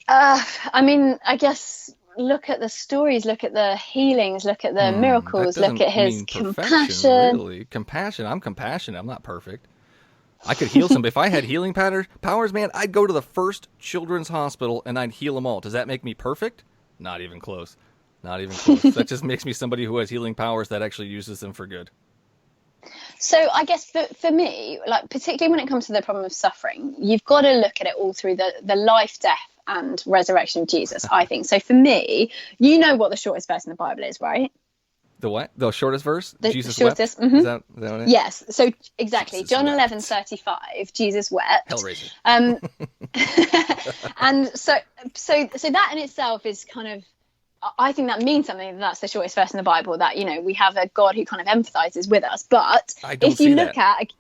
Speaker 4: I mean, I guess look at the stories, look at the healings, look at the miracles, look at his compassion.
Speaker 1: Really, compassion. I'm compassionate. I'm not perfect. I could heal somebody. If I had healing powers, man, I'd go to the first children's hospital and I'd heal them all. Does that make me perfect? Not even close. Not even close. That just makes me somebody who has healing powers that actually uses them for good.
Speaker 4: So I guess for me, like, particularly when it comes to the problem of suffering, you've got to look at it all through the life, death, and resurrection of Jesus, I think. So for me, you know what the shortest verse in the Bible is, right?
Speaker 1: The what? The shortest verse? Jesus
Speaker 4: shortest,
Speaker 1: wept? Mm-hmm. Is that what it is?
Speaker 4: Yes. So exactly.
Speaker 1: Jesus
Speaker 4: John
Speaker 1: wept.
Speaker 4: 11:35, Jesus wept.
Speaker 1: Hellraiser.
Speaker 4: And so that in itself is kind of, I think that means something. That's the shortest verse in the Bible, that, we have a God who kind of empathizes with us. But
Speaker 1: I don't
Speaker 4: if you
Speaker 1: see
Speaker 4: look
Speaker 1: that.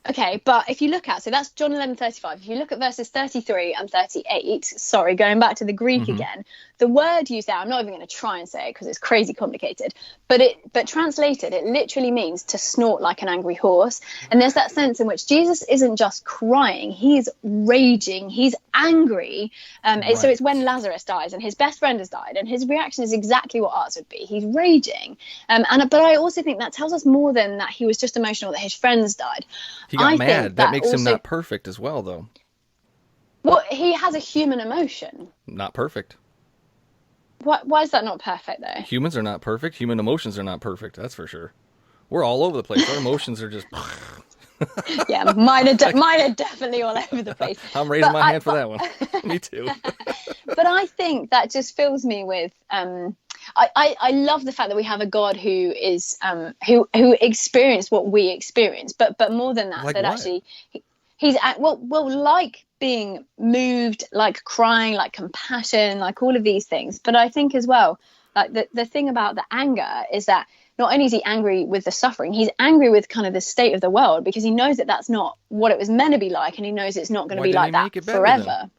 Speaker 4: Okay, but if you look at, so that's John 11:35. If you look at verses 33 and 38, sorry, going back to the Greek again, the word used there, I'm not even going to try and say it because it's crazy complicated, but translated, it literally means to snort like an angry horse. And there's that sense in which Jesus isn't just crying, he's raging, he's angry. So it's when Lazarus dies and his best friend has died, and his reaction is exactly what ours would be. He's raging. But I also think that tells us more than that he was just emotional that his friends died.
Speaker 1: He got mad. That makes him not perfect as well, though.
Speaker 4: Well, he has a human emotion.
Speaker 1: Not perfect.
Speaker 4: Why is that not perfect, though?
Speaker 1: Humans are not perfect. Human emotions are not perfect. That's for sure. We're all over the place. Our emotions are just...
Speaker 4: Yeah, mine are definitely all over the place.
Speaker 1: I'm raising my hand for that one. Me too.
Speaker 4: But I think that just fills me with... I love the fact that we have a God who is who experienced what we experience, but more than that,
Speaker 1: like
Speaker 4: that
Speaker 1: what?
Speaker 4: actually he's like being moved, like crying, like compassion, like all of these things. But I think as well, like the thing about the anger is that not only is he angry with the suffering, he's angry with kind of the state of the world, because he knows that that's not what it was meant to be like, and he knows it's not going to be like that forever.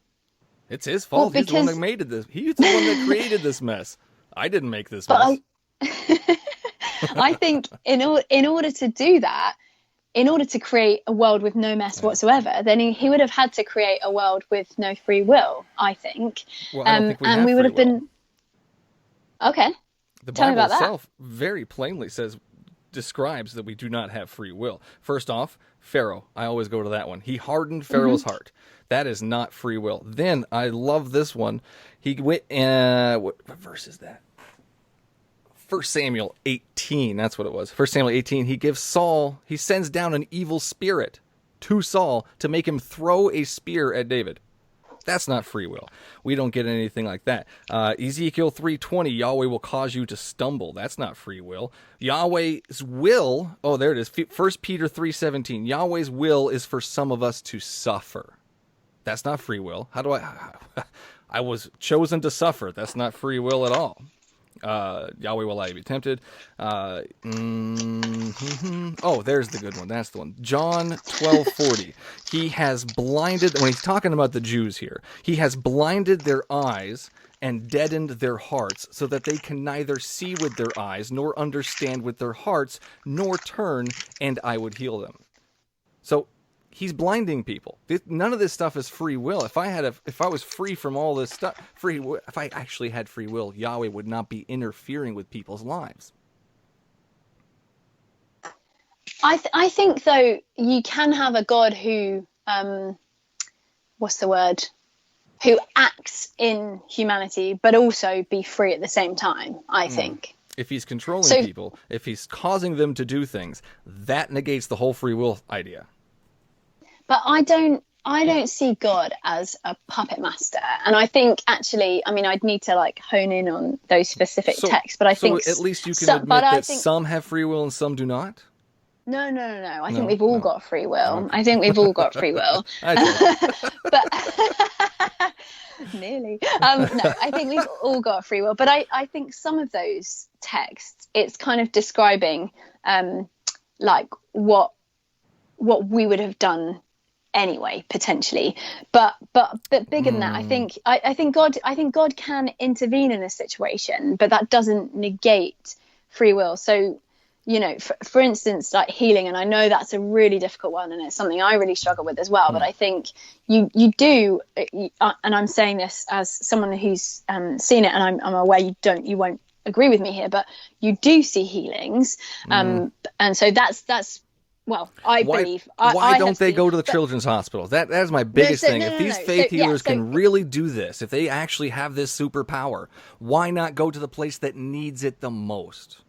Speaker 1: It's his fault. He's the one that made it. He's the one that created this mess. I didn't make this mess.
Speaker 4: I think in order to do that, in order to create a world with no mess whatsoever, then he would have had to create a world with no free will, I think.
Speaker 1: Well, I don't think we
Speaker 4: and
Speaker 1: have
Speaker 4: we would have
Speaker 1: free will.
Speaker 4: been... Okay.
Speaker 1: The
Speaker 4: Tell me
Speaker 1: Bible
Speaker 4: about that.
Speaker 1: itself very plainly describes that we do not have free will. First off, Pharaoh. I always go to that one. He hardened Pharaoh's heart. That is not free will. Then I love this one. He went, what verse is that? 1 Samuel 18, that's what it was. 1 Samuel 18, he sends down an evil spirit to Saul to make him throw a spear at David. That's not free will. We don't get anything like that. Ezekiel 3:20, Yahweh will cause you to stumble. That's not free will. Yahweh's will, oh, there it is. 1 Peter 3:17, Yahweh's will is for some of us to suffer. That's not free will. How do I was chosen to suffer. That's not free will at all. Yahweh will allow you to be tempted. Oh, there's the good one. That's the one. John 12:40. He has blinded, when he's talking about the Jews here, he has blinded their eyes and deadened their hearts so that they can neither see with their eyes nor understand with their hearts nor turn, and I would heal them. So he's blinding people. None of this stuff is free will. If I was free from all this stuff, if I actually had free will, Yahweh would not be interfering with people's lives.
Speaker 4: I think, though, you can have a God who, who acts in humanity, but also be free at the same time, I think.
Speaker 1: If he's controlling people, if he's causing them to do things, that negates the whole free will idea.
Speaker 4: But I don't see God as a puppet master. And I think, actually, I mean, I'd need to hone in on those specific texts, but I think...
Speaker 1: So at least you can admit that some have free will and some do not?
Speaker 4: No. I think we've all got free will. Okay. I think we've all got free will. But nearly. No, I think we've all got free will. But I think some of those texts, it's kind of describing what we would have done anyway, potentially, but bigger than that, I think God can intervene in a situation, but that doesn't negate free will. So, for instance, like healing, and I know that's a really difficult one, and it's something I really struggle with as well. But I think you do, and I'm saying this as someone who's seen it, and I'm aware you won't agree with me here, but you do see healings, and so that's. Well, I believe.
Speaker 1: Why don't they go to the children's hospital? That is my biggest thing. If these faith healers can really do this, if they actually have this superpower, why not go to the place that needs it the most?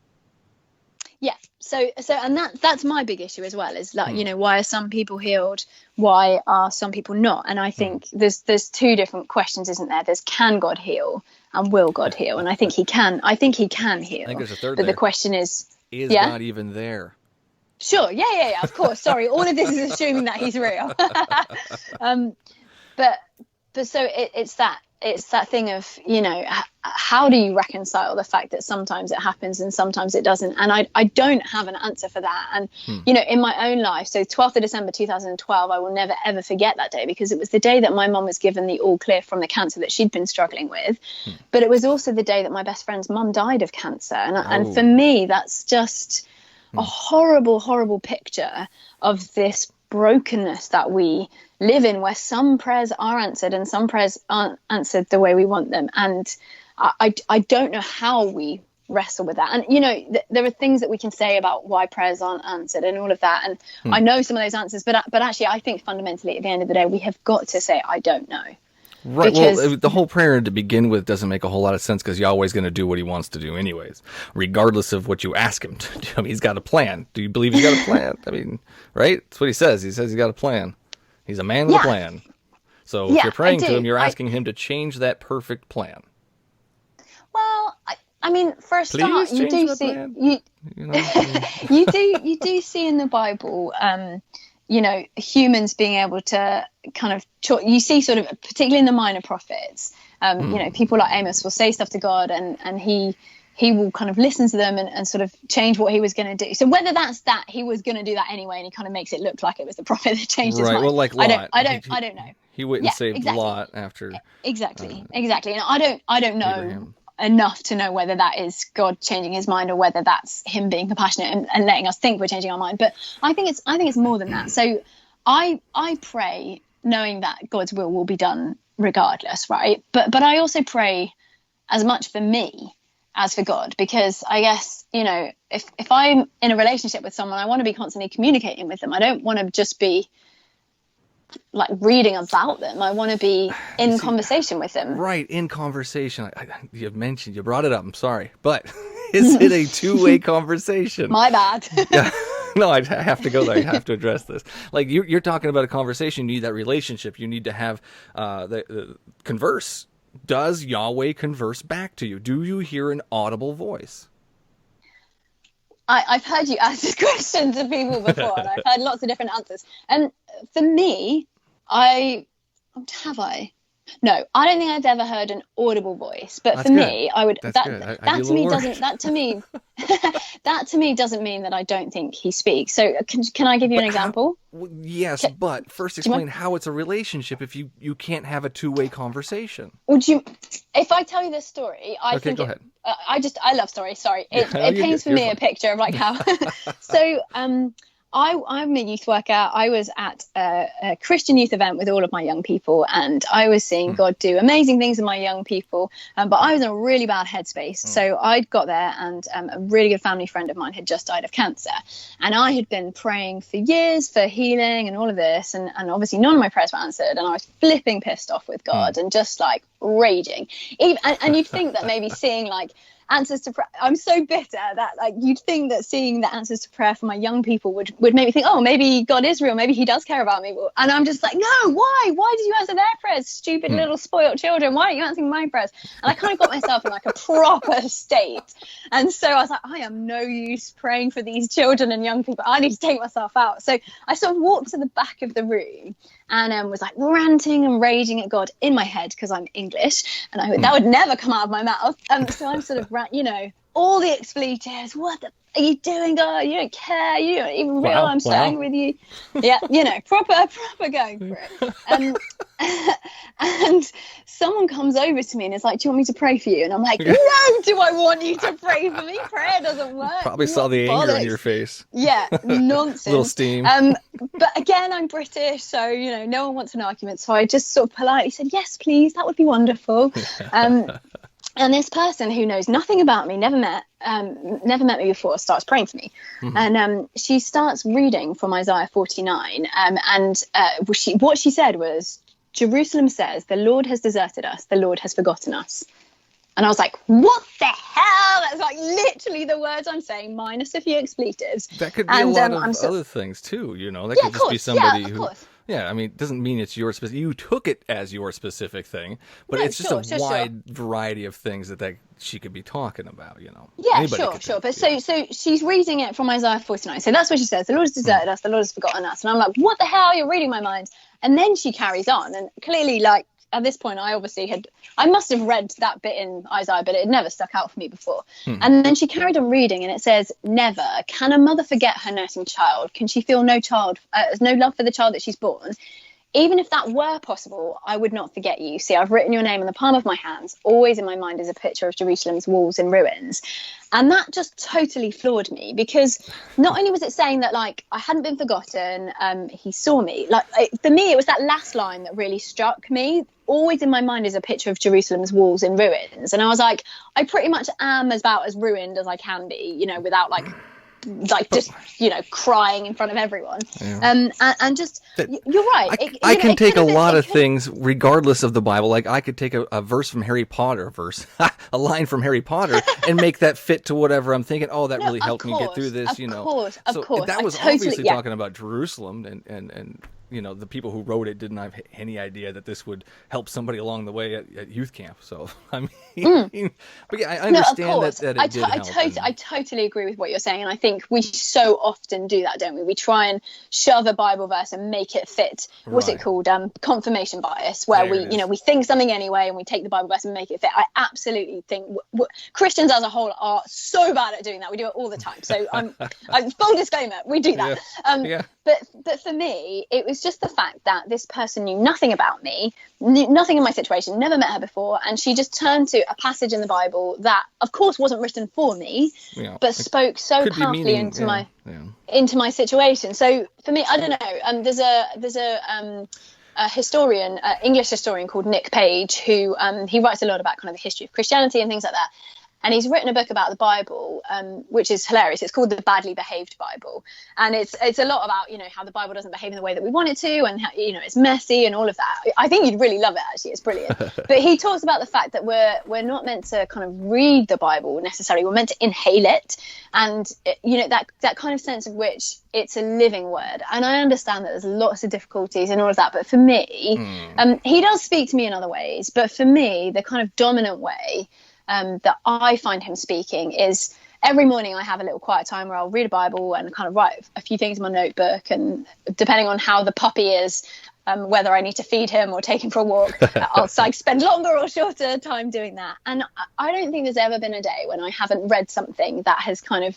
Speaker 4: Yeah. So, and that's my big issue as well. Is why are some people healed? Why are some people not? And I think there's two different questions, isn't there? There's, can God heal, and will God heal? And I think He can. I think He can heal.
Speaker 1: I think there's a third.
Speaker 4: But the question is
Speaker 1: God even there?
Speaker 4: Sure. Yeah. Of course. Sorry. All of this is assuming that He's real. But so it's that it's that thing of, how do you reconcile the fact that sometimes it happens and sometimes it doesn't? And I don't have an answer for that. And, in my own life, so 12th of December 2012, I will never, ever forget that day, because it was the day that my mum was given the all clear from the cancer that she'd been struggling with. But it was also the day that my best friend's mum died of cancer. And for me, that's just a horrible, horrible picture of this brokenness that we live in, where some prayers are answered and some prayers aren't answered the way we want them. And I don't know how we wrestle with that. And there are things that we can say about why prayers aren't answered and all of that, and I know some of those answers, but actually I think fundamentally at the end of the day we have got to say I don't know.
Speaker 1: Right. Well, the whole prayer to begin with doesn't make a whole lot of sense, because Yahweh's going to do what he wants to do anyways, regardless of what you ask him to do. I mean, he's got a plan. Do you believe he's got a plan? I mean, right? That's what he says. He says he's got a plan. He's a man with a plan. So if you're praying to him, you're asking him to change that perfect plan.
Speaker 4: Well, I mean, for a start, you do see you do see in the Bible, humans being able to kind of you see sort of, particularly in the minor prophets, people like Amos will say stuff to God, and he will kind of listen to them and sort of change what he was going to do. So whether that's that he was going to do that anyway, and he kind of makes it look like it was the prophet that changed his mind.
Speaker 1: Well, like Lot.
Speaker 4: I don't know.
Speaker 1: He wouldn't save Lot after.
Speaker 4: Exactly. And I don't know
Speaker 1: Abraham.
Speaker 4: enough to know whether that is God changing his mind or whether that's him being compassionate and letting us think we're changing our mind. But I think it's more than that. So I pray knowing that God's will be done regardless, right? But I also pray as much for me as for God, because I guess, if I'm in a relationship with someone, I want to be constantly communicating with them. I don't want to just be like reading about them. I want to be in conversation with them.
Speaker 1: Right, in conversation. You brought it up, I'm sorry. But is it a two-way conversation?
Speaker 4: My bad.
Speaker 1: Yeah. No, I have to go there. I have to address this. Like, you're talking about a conversation. You need that relationship. You need to have the converse. Does Yahweh converse back to you? Do you hear an audible voice?
Speaker 4: I've heard you ask this question to people before, and I've heard lots of different answers. And for me, No, I don't think I've ever heard an audible voice. But
Speaker 1: That's
Speaker 4: for
Speaker 1: good.
Speaker 4: me, I would
Speaker 1: That's
Speaker 4: that
Speaker 1: good.
Speaker 4: that to me doesn't that to me doesn't mean that I don't think he speaks. So can I give you an example?
Speaker 1: Yes, but first explain how it's a relationship if you can't have a two-way conversation.
Speaker 4: If I tell you this story, I think
Speaker 1: go ahead.
Speaker 4: I love stories. Sorry, it paints for me a picture of like how. So I'm a youth worker. I was at a Christian youth event with all of my young people, and I was seeing God do amazing things with my young people. But I was in a really bad headspace. So I'd got there, and a really good family friend of mine had just died of cancer. And I had been praying for years for healing and all of this. And obviously none of my prayers were answered. And I was flipping pissed off with God and just like raging. And you'd think that maybe seeing like answers to prayer, I'm so bitter that like you'd think that seeing the answers to prayer for my young people would make me think, oh, maybe God is real, maybe he does care about me. And I'm just like, no, why did you answer their prayers, stupid little spoiled children? Why aren't you answering my prayers? And I kind of got myself in like a proper state, and so I was like, I am no use praying for these children and young people, I need to take myself out. So I sort of walked to the back of the room and was like ranting and raging at God in my head, because I'm English and that would never come out of my mouth. So I'm sort of, all the expletives. What are you doing, God? You don't care. You don't even realize I'm staying with you. Yeah, proper going for it. And someone comes over to me and is like, do you want me to pray for you? And I'm like, no, do I want you to pray for me? Prayer doesn't work.
Speaker 1: Probably saw the anger on your face.
Speaker 4: Yeah, nonsense.
Speaker 1: Little steam.
Speaker 4: But again, I'm British, so, no one wants an argument. So I just sort of politely said, yes, please, that would be wonderful. And this person who knows nothing about me, never met me before, starts praying for me. And she starts reading from Isaiah 49. What she said was, Jerusalem says, the Lord has deserted us, the Lord has forgotten us. And I was like, what the hell? That's like literally the words I'm saying, minus a few expletives.
Speaker 1: That could be a lot of other things too, That could just be somebody who... Yeah, I mean, it doesn't mean it's your specific. You took it as your specific thing, but it's just a wide variety of things that she could be talking about,
Speaker 4: Yeah,
Speaker 1: Anybody
Speaker 4: sure. But so she's reading it from Isaiah 49. So that's what she says. The Lord has deserted us. The Lord has forgotten us. And I'm like, what the hell? You're reading my mind. And then she carries on, and clearly, like, at this point, I must have read that bit in Isaiah, but it had never stuck out for me before. And then she carried on reading, and it says, never can a mother forget her nursing child. Can she feel no love for the child that she's born? Even if that were possible, I would not forget you. See, I've written your name on the palm of my hands. Always in my mind is a picture of Jerusalem's walls in ruins. And that just totally floored me, because not only was it saying that, like, I hadn't been forgotten, he saw me. Like, for me, it was that last line that really struck me. Always in my mind is a picture of Jerusalem's walls in ruins. And I was like, I pretty much am about as ruined as I can be, you know, without just, you know, crying in front of everyone. Yeah. And just, you're right.
Speaker 1: I can take a lot of things regardless of the Bible. Like, I could take a verse from Harry Potter, a line from Harry Potter, and make that fit to whatever I'm thinking. Oh, that really helped me get through this, you know.
Speaker 4: Of course.
Speaker 1: That was obviously talking about Jerusalem, and you know, the people who wrote it didn't have any idea that this would help somebody along the way at youth camp. So, I mean, but yeah, I understand that it did help.
Speaker 4: I totally agree with what you're saying. And I think we so often do that, don't we? We try and shove a Bible verse and make it fit. What's it called? Confirmation bias, where we think something anyway, and we take the Bible verse and make it fit. I absolutely think Christians as a whole are so bad at doing that. We do it all the time. So I'm full disclaimer, we do that.
Speaker 1: Yeah.
Speaker 4: But for me, it was just the fact that this person knew nothing about me, knew nothing in my situation, never met her before, and she just turned to a passage in the Bible that, of course, wasn't written for me, but spoke so powerfully into my situation. So for me, I don't know. There's a historian, English historian called Nick Page, who he writes a lot about kind of the history of Christianity and things like that. And he's written a book about the Bible, which is hilarious. It's called The Badly Behaved Bible. And it's a lot about, you know, how the Bible doesn't behave in the way that we want it to, and how, you know, it's messy and all of that. I think you'd really love it, actually. It's brilliant. But he talks about the fact that we're not meant to kind of read the Bible necessarily. We're meant to inhale it. And, you know, that kind of sense of which it's a living word. And I understand that there's lots of difficulties and all of that. But for me, he does speak to me in other ways. But for me, the kind of dominant way that I find him speaking is every morning I have a little quiet time where I'll read a Bible and kind of write a few things in my notebook, and depending on how the puppy is, whether I need to feed him or take him for a walk, I'll spend longer or shorter time doing that. And I don't think there's ever been a day when I haven't read something that has kind of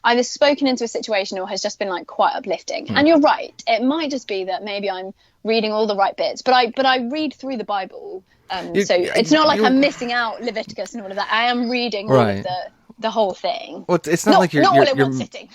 Speaker 4: either spoken into a situation or has just been like quite uplifting. And you're right, it might just be that maybe I'm reading all the right bits, but I read through the Bible. So it's not like I'm missing out Leviticus and all of that. I am reading all of the whole thing.
Speaker 1: Well, it's not like you're
Speaker 4: all in one sitting.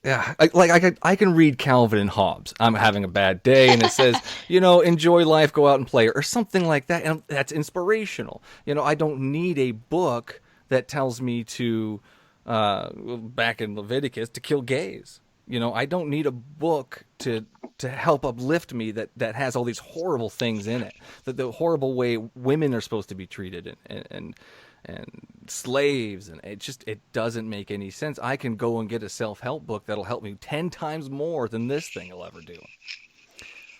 Speaker 1: Yeah, I can read Calvin and Hobbes. I'm having a bad day, and it says, you know, enjoy life, go out and play, or something like that, and that's inspirational. You know, I don't need a book that tells me to, back in Leviticus, to kill gays. You know, I don't need a book to help uplift me that has all these horrible things in it, the horrible way women are supposed to be treated and slaves, and it doesn't make any sense. I can go and get a self-help book that'll help me 10 times more than this thing will ever do.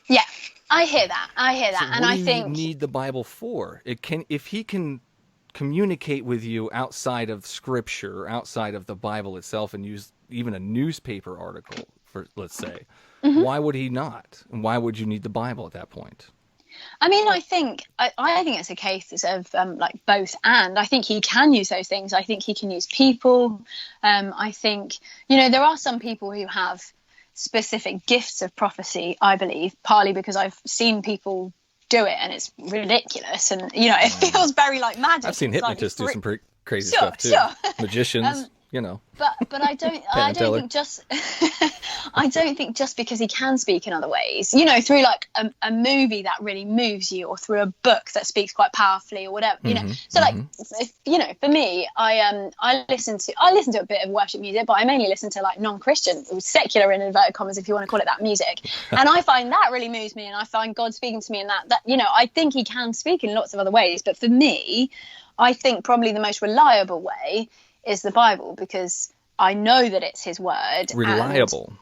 Speaker 4: Yeah, I hear that.
Speaker 1: So
Speaker 4: and I think
Speaker 1: you need the Bible for it. If he can communicate with you outside of Scripture, outside of the Bible itself, and use even a newspaper article, for let's say, why would he not? And why would you need the Bible at that point?
Speaker 4: I mean, I think it's a case of like both, and I think he can use those things. I think he can use people. I think, you know, there are some people who have specific gifts of prophecy, I believe, partly because I've seen people do it and it's ridiculous, and, you know, it feels very like magic.
Speaker 1: I've seen hypnotists do some pretty crazy stuff too. Magicians. You know,
Speaker 4: but I don't think just I don't think just because he can speak in other ways, you know, through like a movie that really moves you, or through a book that speaks quite powerfully, or whatever, you know. So like, if, you know, for me, I listen to a bit of worship music, but I mainly listen to like non-Christian, secular in inverted commas, if you want to call it that, music, and I find that really moves me, and I find God speaking to me in that, you know, I think he can speak in lots of other ways, but for me, I think probably the most reliable way is the Bible, because I know that it's his word.
Speaker 1: Reliable.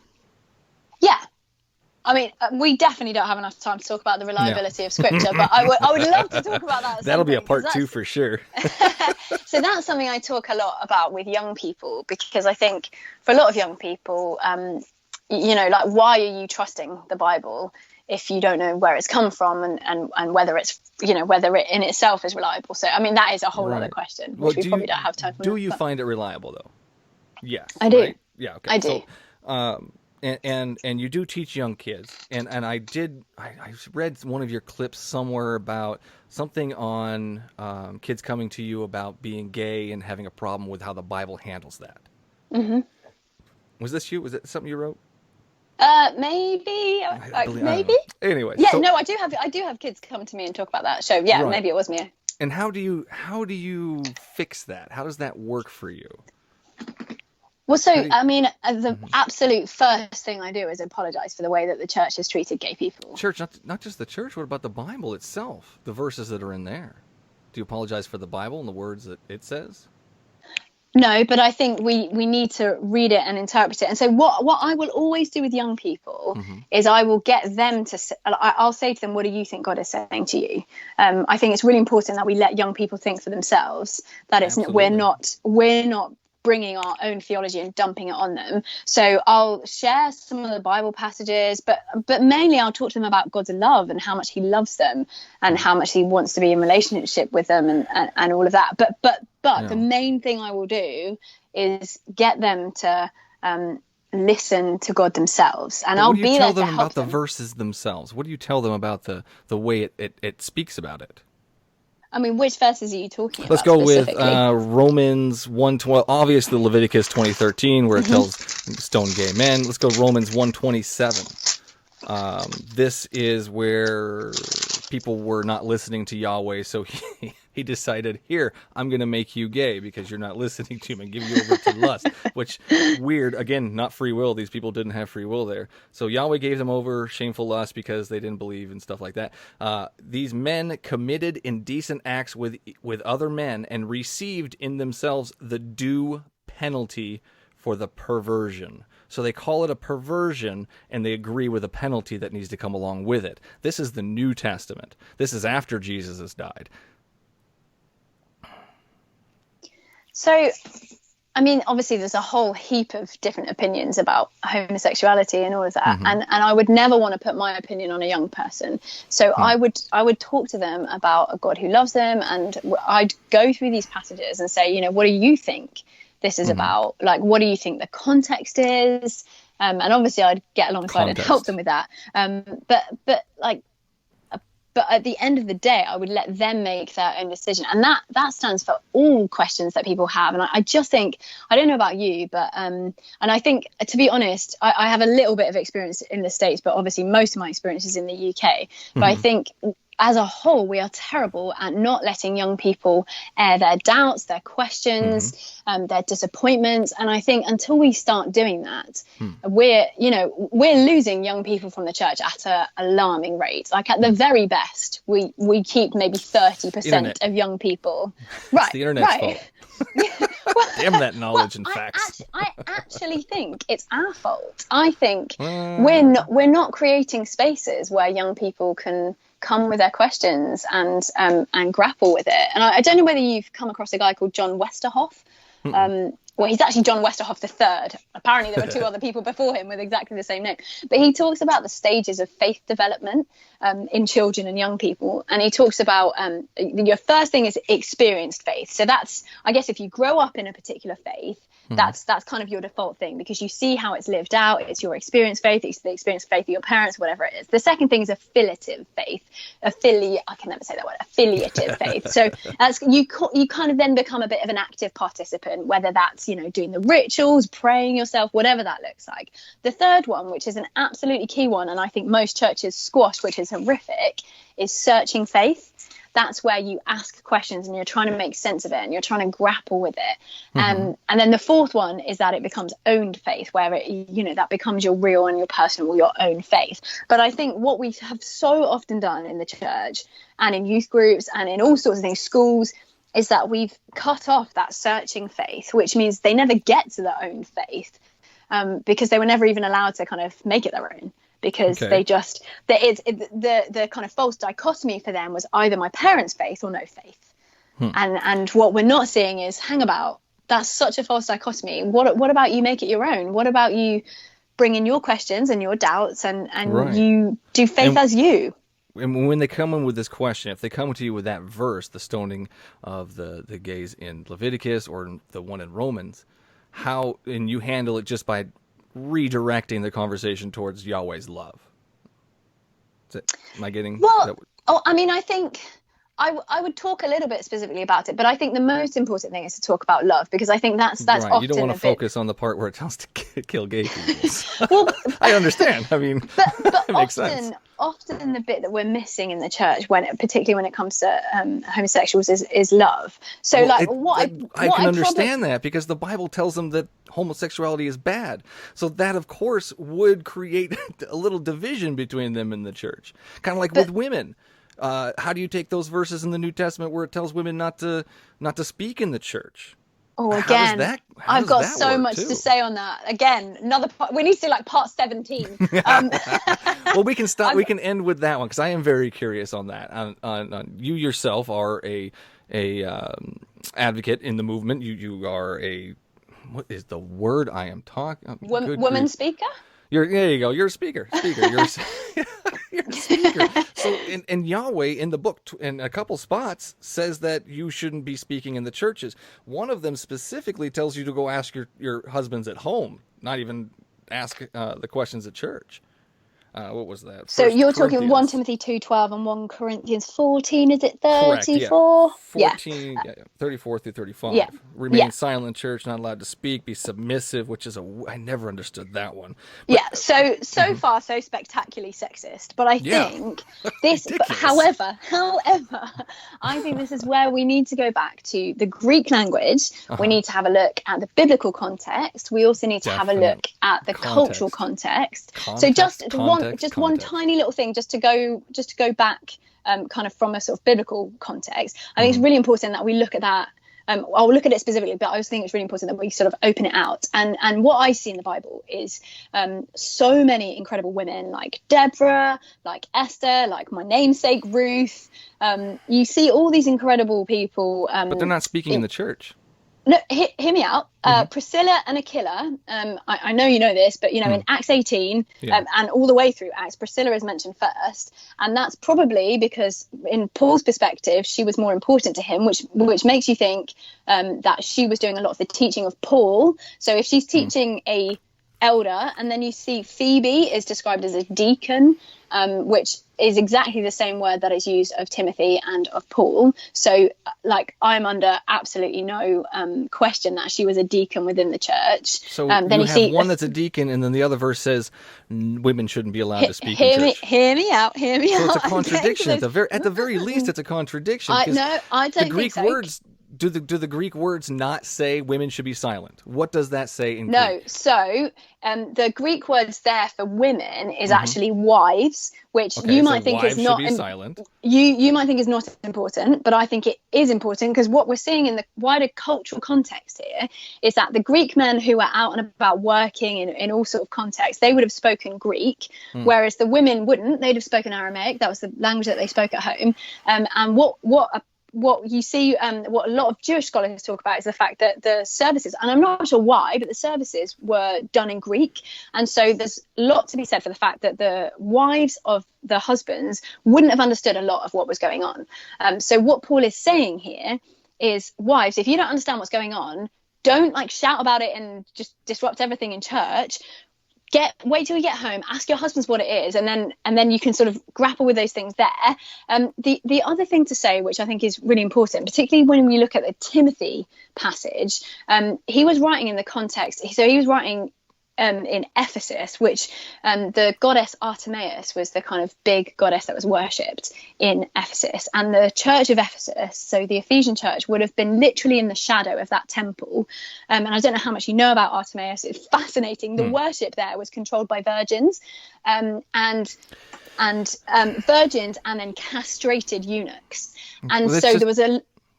Speaker 4: Yeah. I mean, we definitely don't have enough time to talk about the reliability of Scripture, but I would love to talk about that.
Speaker 1: That'll be a part 2 for sure.
Speaker 4: So that's something I talk a lot about with young people, because I think for a lot of young people, like, why are you trusting the Bible if you don't know where it's come from and whether it's, whether it in itself is reliable? So, I mean, that is a whole other question, which we probably don't have time for.
Speaker 1: Do you find it reliable, though? Yes.
Speaker 4: I do.
Speaker 1: Right? Yeah. Okay.
Speaker 4: I do.
Speaker 1: So, and you do teach young kids, and I read one of your clips somewhere about something on kids coming to you about being gay and having a problem with how the Bible handles that. Mm-hmm. Was this you? Was it something you wrote?
Speaker 4: Maybe. Maybe.
Speaker 1: Anyway.
Speaker 4: Yeah. No, I do have kids come to me and talk about that. So yeah, right. Maybe it was me.
Speaker 1: And how do you fix that? How does that work for you?
Speaker 4: Well, so, I mean, the absolute first thing I do is apologize for the way that the church has treated gay people.
Speaker 1: Church, not just the church. What about the Bible itself? The verses that are in there. Do you apologize for the Bible and the words that it says?
Speaker 4: No, but I think we need to read it and interpret it. And so what I will always do with young people is I will get them to, I'll say to them, what do you think God is saying to you? I think it's really important that we let young people think for themselves, that we're not bringing our own theology and dumping it on them. So I'll share some of the Bible passages, but mainly I'll talk to them about God's love and how much he loves them and how much he wants to be in relationship with them and all of that. But the main thing I will do is get them to listen to God themselves. And I'll be there to help them. What do you tell them about the
Speaker 1: verses themselves? What do you tell them about the way it speaks about it?
Speaker 4: I mean, which verses are you talking about?
Speaker 1: Let's go with Romans 1:12. Obviously, Leviticus 20:13, where it tells stone gay men. Let's go Romans 1:27. This is where people were not listening to Yahweh, so he decided, here, I'm going to make you gay because you're not listening to him and give you over to lust, which, weird, again, not free will. These people didn't have free will there. So Yahweh gave them over shameful lust because they didn't believe and stuff like that. These men committed indecent acts with other men and received in themselves the due penalty for the perversion. So they call it a perversion, and they agree with a penalty that needs to come along with it. This is the New Testament. This is after Jesus has died.
Speaker 4: So, I mean, obviously there's a whole heap of different opinions about homosexuality and all of that. And I would never want to put my opinion on a young person. So I would talk to them about a God who loves them. And I'd go through these passages and say, what do you think this is about? Like, what do you think the context is? And obviously I'd get alongside and help them with that. But at the end of the day, I would let them make their own decision. And that stands for all questions that people have. And I just think, I don't know about you, but and I think, to be honest, I have a little bit of experience in the States, but obviously most of my experience is in the UK. But I think as a whole, we are terrible at not letting young people air their doubts, their questions, their disappointments. And I think until we start doing that, we're losing young people from the church at an alarming rate. Like at the very best, we keep maybe 30% of young people. Right.
Speaker 1: It's the internet's fault. Damn that knowledge and facts.
Speaker 4: I actually think it's our fault. I think we're not creating spaces where young people can come with their questions and grapple with it. And I don't know whether you've come across a guy called John Westerhoff. Well, he's actually John Westerhoff III. Apparently there were two other people before him with exactly the same name. But he talks about the stages of faith development in children and young people. And he talks about your first thing is experienced faith. So that's, I guess, if you grow up in a particular faith, that's kind of your default thing because you see how it's lived out. It's your experienced faith. It's the experienced faith of your parents, whatever it is. The second thing is affiliative faith. I can never say that word. Affiliative faith. So that's you kind of then become a bit of an active participant, whether that's doing the rituals, praying yourself, whatever that looks like. The third one, which is an absolutely key one, and I think most churches squash, which is horrific, is searching faith. That's where you ask questions and you're trying to make sense of it and you're trying to grapple with it. And then the fourth one is that it becomes owned faith, where it, that becomes your real and your personal, your own faith. But I think what we have so often done in the church and in youth groups and in all sorts of things, schools, is that we've cut off that searching faith, which means they never get to their own faith because they were never even allowed to kind of make it their own. Because they just, the kind of false dichotomy for them was either my parents' faith or no faith. And what we're not seeing is, hang about, that's such a false dichotomy. What about you make it your own? What about you bring in your questions and your doubts, and
Speaker 1: Right.
Speaker 4: you do faith as you.
Speaker 1: And when they come in with this question, if they come to you with that verse, the stoning of the gays in Leviticus or the one in Romans, and you handle it just by redirecting the conversation towards Yahweh's love. Am I getting
Speaker 4: Well, I think I would talk a little bit specifically about it, but I think the most important thing is to talk about love, because I think that's
Speaker 1: right.
Speaker 4: often
Speaker 1: You don't want to focus on the part where it tells to kill gay people. Well, I understand. I mean,
Speaker 4: but
Speaker 1: it makes sense.
Speaker 4: Often the bit that we're missing in the church, particularly when it comes to homosexuals, is love. So, I
Speaker 1: can understand that, because the Bible tells them that homosexuality is bad. So that, of course, would create a little division between them in the church. Kind of like with women. How do you take those verses in the New Testament where it tells women not to speak in the church?
Speaker 4: Oh, again, I've got so much
Speaker 1: to
Speaker 4: say on that. Again, another part. We need to do like part 17.
Speaker 1: Well, we can stop. We can end with that one, because I am very curious on that. On you yourself are a advocate in the movement. You are what is the word I am talking?
Speaker 4: Woman speaker.
Speaker 1: There you go. You're a speaker. You're a speaker. So, and Yahweh in the book, in a couple spots, says that you shouldn't be speaking in the churches. One of them specifically tells you to go ask your husbands at home, not even ask the questions at church. What was that?
Speaker 4: So you're talking 1 Timothy 2:12 and 1 Corinthians 14, is it 34?
Speaker 1: Correct, yeah. 14, yeah. 34 through 35.
Speaker 4: Yeah.
Speaker 1: Remain silent in church, not allowed to speak, be submissive, which is I never understood that one.
Speaker 4: But, so far so spectacularly sexist, but I think this, however, I think this is where we need to go back to the Greek language. We need to have a look at the biblical context. We also need to have a look at the cultural context. So just one tiny little thing, just to go back, kind of from a sort of biblical context. I think it's really important that we look at that. I'll look at it specifically, but I also think it's really important that we sort of open it out. And what I see in the Bible is so many incredible women, like Deborah, like Esther, like my namesake Ruth. You see all these incredible people.
Speaker 1: But they're not speaking in the church.
Speaker 4: No, hear me out. Priscilla and Aquila, I know you know this, but in Acts 18 and all the way through Acts, Priscilla is mentioned first, and that's probably because in Paul's perspective she was more important to him, which makes you think that she was doing a lot of the teaching of Paul. So if she's teaching a elder, and then you see Phoebe is described as a deacon, which is exactly the same word that is used of Timothy and of Paul. So I'm under absolutely no question that she was a deacon within the church.
Speaker 1: So then you have one that's a deacon, and then the other verse says women shouldn't be allowed to speak in church.
Speaker 4: Hear me out. So
Speaker 1: it's a contradiction. At the very least, it's a contradiction.
Speaker 4: I don't
Speaker 1: the Greek
Speaker 4: think so.
Speaker 1: words. Do the Greek words not say women should be silent? What does that say in Greek?
Speaker 4: No, so the Greek words there for women is actually wives, which you might think is not
Speaker 1: silent.
Speaker 4: You might think is not important, but I think it is important, because what we're seeing in the wider cultural context here is that the Greek men who are out and about working in all sort of contexts, they would have spoken Greek, whereas the women wouldn't. They'd have spoken Aramaic. That was the language that they spoke at home. And what you see, what a lot of Jewish scholars talk about is the fact that the services, and I'm not sure why, but the services were done in Greek. And so there's a lot to be said for the fact that the wives of the husbands wouldn't have understood a lot of what was going on. So what Paul is saying here is, wives, if you don't understand what's going on, don't shout about it and just disrupt everything in church. Wait till you get home, ask your husbands what it is, and then you can sort of grapple with those things there. The other thing to say, which I think is really important, particularly when we look at the Timothy passage, he was writing in the context. So he was writing in Ephesus, which the goddess Artemis was the kind of big goddess that was worshipped in Ephesus. And the church of Ephesus, so the Ephesian church, would have been literally in the shadow of that temple. And I don't know how much you know about Artemis. It's fascinating. The worship there was controlled by virgins and virgins and then castrated eunuchs. And so there was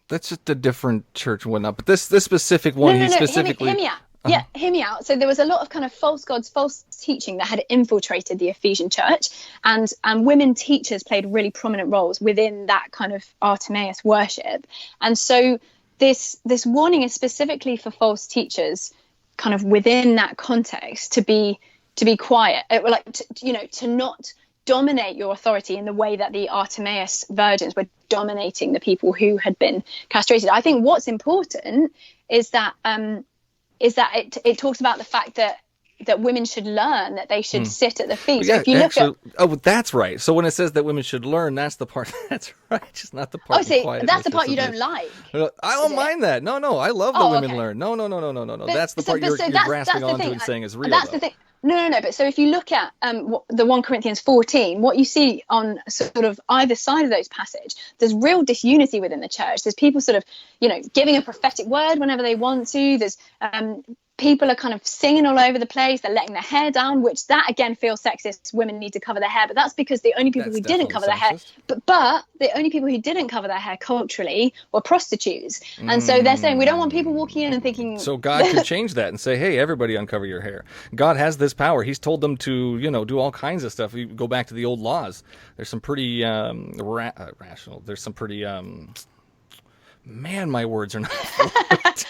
Speaker 1: That's just a different church and whatnot. But this specific one, he specifically...
Speaker 4: Hear me out. Yeah, hear me out. So there was a lot of kind of false gods, false teaching that had infiltrated the Ephesian church, and women teachers played really prominent roles within that kind of Artemis worship. And so this warning is specifically for false teachers, kind of within that context, to be to be quiet, to not dominate your authority in the way that the Artemis virgins were dominating the people who had been castrated. I think what's important is that it talks about the fact that women should learn, that they should sit at the feet. So if you
Speaker 1: that's right. So when it says that women should learn, that's the part. That's right. Just not the part.
Speaker 4: That's the part you don't like.
Speaker 1: I don't mind that. No, I love that women learn. No. That's the part you're grasping onto and saying is real.
Speaker 4: That's the thing. No. But so if you look at the 1 Corinthians 14, what you see on sort of either side of those passages, there's real disunity within the church. There's people sort of, giving a prophetic word whenever they want to. There's people are kind of singing all over the place. They're letting their hair down, which that again feels sexist. Women need to cover their hair, but that's because the only people who didn't cover their hair, but the only people who didn't cover their hair culturally were prostitutes. And so they're saying we don't want people walking in and thinking.
Speaker 1: So God could change that and say, hey, everybody uncover your hair. God has this power. He's told them to, do all kinds of stuff. You go back to the old laws. There's some pretty rational. There's some pretty. Man, my words are not.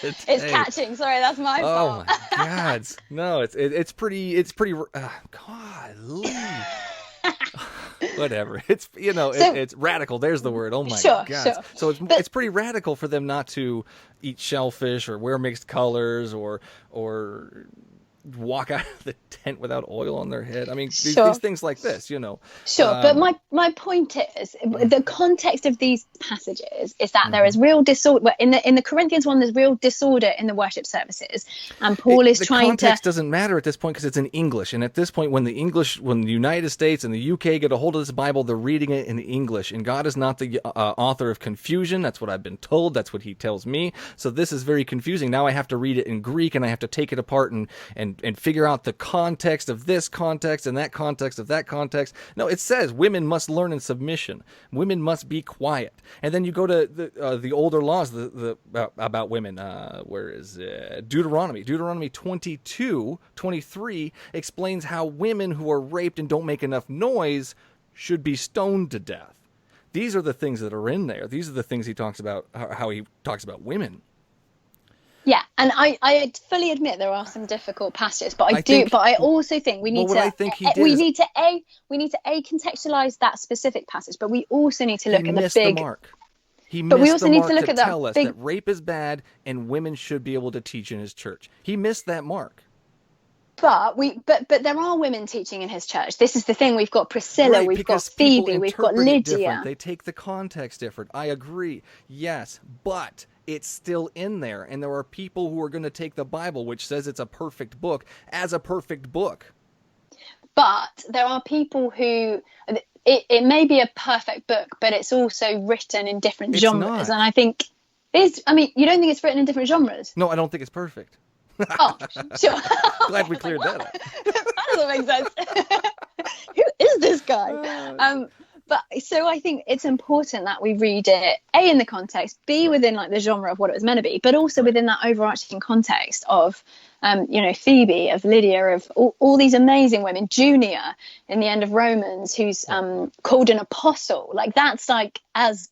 Speaker 4: It's catching. Sorry, that's my fault.
Speaker 1: Oh my God! No, it's pretty. Golly. Whatever. It's it's radical. There's the word. Oh my God! Sure. So it's pretty radical for them not to eat shellfish or wear mixed colors or walk out of the tent without oil on their head. I mean, these things like this,
Speaker 4: Sure, but my point is, the context of these passages is that there is real disorder. In the Corinthians one, there's real disorder in the worship services, and Paul is trying to...
Speaker 1: The context doesn't matter at this point because it's in English, and at this point, when the United States and the UK get a hold of this Bible, they're reading it in English, and God is not the author of confusion. That's what I've been told. That's what he tells me. So this is very confusing. Now I have to read it in Greek, and I have to take it apart and figure out the context of this context and that context of that context. No, it says women must learn in submission. Women must be quiet. And then you go to the older laws about women. Where is it? Deuteronomy 22:23 explains how women who are raped and don't make enough noise should be stoned to death. These are the things that are in there. These are the things he talks about, how he talks about women.
Speaker 4: Yeah, and I fully admit there are some difficult passages, but I also think we need to contextualize that specific passage, but we also need to look at the big
Speaker 1: mark. He missed the mark to tell us that rape is bad and women should be able to teach in his church. He missed that mark.
Speaker 4: But there are women teaching in his church. This is the thing. We've got Priscilla, we've got Phoebe, we've got Lydia.
Speaker 1: They take the context different. I agree. Yes, but it's still in there. And there are people who are going to take the Bible, which says it's a perfect book, as a perfect book.
Speaker 4: But there are people who... It may be a perfect book, but it's also written in different genres. And I think... you don't think it's written in different genres?
Speaker 1: No, I don't think it's perfect.
Speaker 4: Oh, sure.
Speaker 1: Glad we cleared that up.
Speaker 4: That doesn't make sense. Who is this guy? But so I think it's important that we read it, A, in the context, B, within like the genre of what it was meant to be, but also within that overarching context of, Phoebe, of Lydia, of all these amazing women, Junia in the end of Romans, who's called an apostle. Like that's like as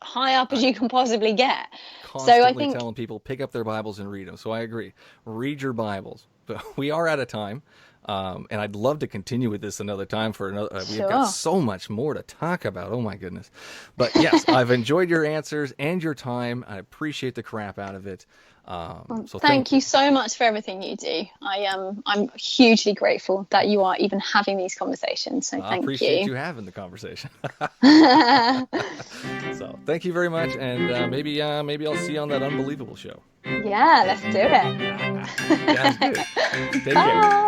Speaker 4: high up as you can possibly get.
Speaker 1: Constantly so I think telling people pick up their Bibles and read them. So I agree. Read your Bibles. But we are out of time. And I'd love to continue with this another time for another. We've got so much more to talk about. Oh my goodness. But yes, I've enjoyed your answers and your time. I appreciate the crap out of it.
Speaker 4: So thank you so much for everything you do. I'm hugely grateful that you are even having these conversations. So thank you. I
Speaker 1: appreciate you having the conversation. So thank you very much. And maybe I'll see you on that Unbelievable show.
Speaker 4: Yeah, let's do it.
Speaker 1: Sounds good. Take care. Bye.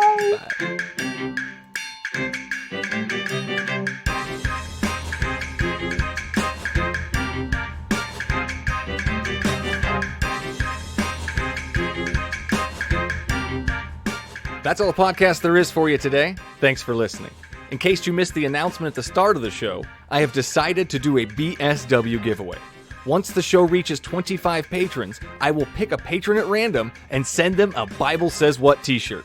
Speaker 1: That's all the podcast there is for you today. Thanks for listening. In case you missed the announcement at the start of the show, I have decided to do a BSW giveaway. Once the show reaches 25 patrons, I will pick a patron at random and send them a Bible Says What t-shirt.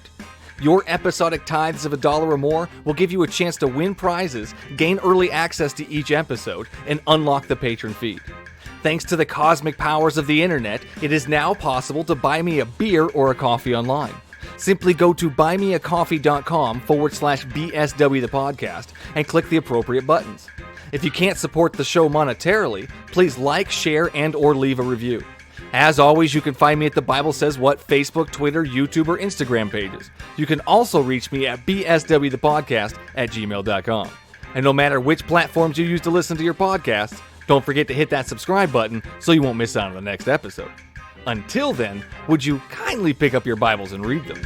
Speaker 1: Your episodic tithes of $1 or more will give you a chance to win prizes, gain early access to each episode, and unlock the patron feed. Thanks to the cosmic powers of the internet, it is now possible to buy me a beer or a coffee online. Simply go to buymeacoffee.com/BSW the podcast and click the appropriate buttons. If you can't support the show monetarily, please like, share, and or leave a review. As always, you can find me at the Bible Says What Facebook, Twitter, YouTube, or Instagram pages. You can also reach me at bswthepodcast@gmail.com. And no matter which platforms you use to listen to your podcasts, don't forget to hit that subscribe button so you won't miss out on the next episode. Until then, would you kindly pick up your Bibles and read them?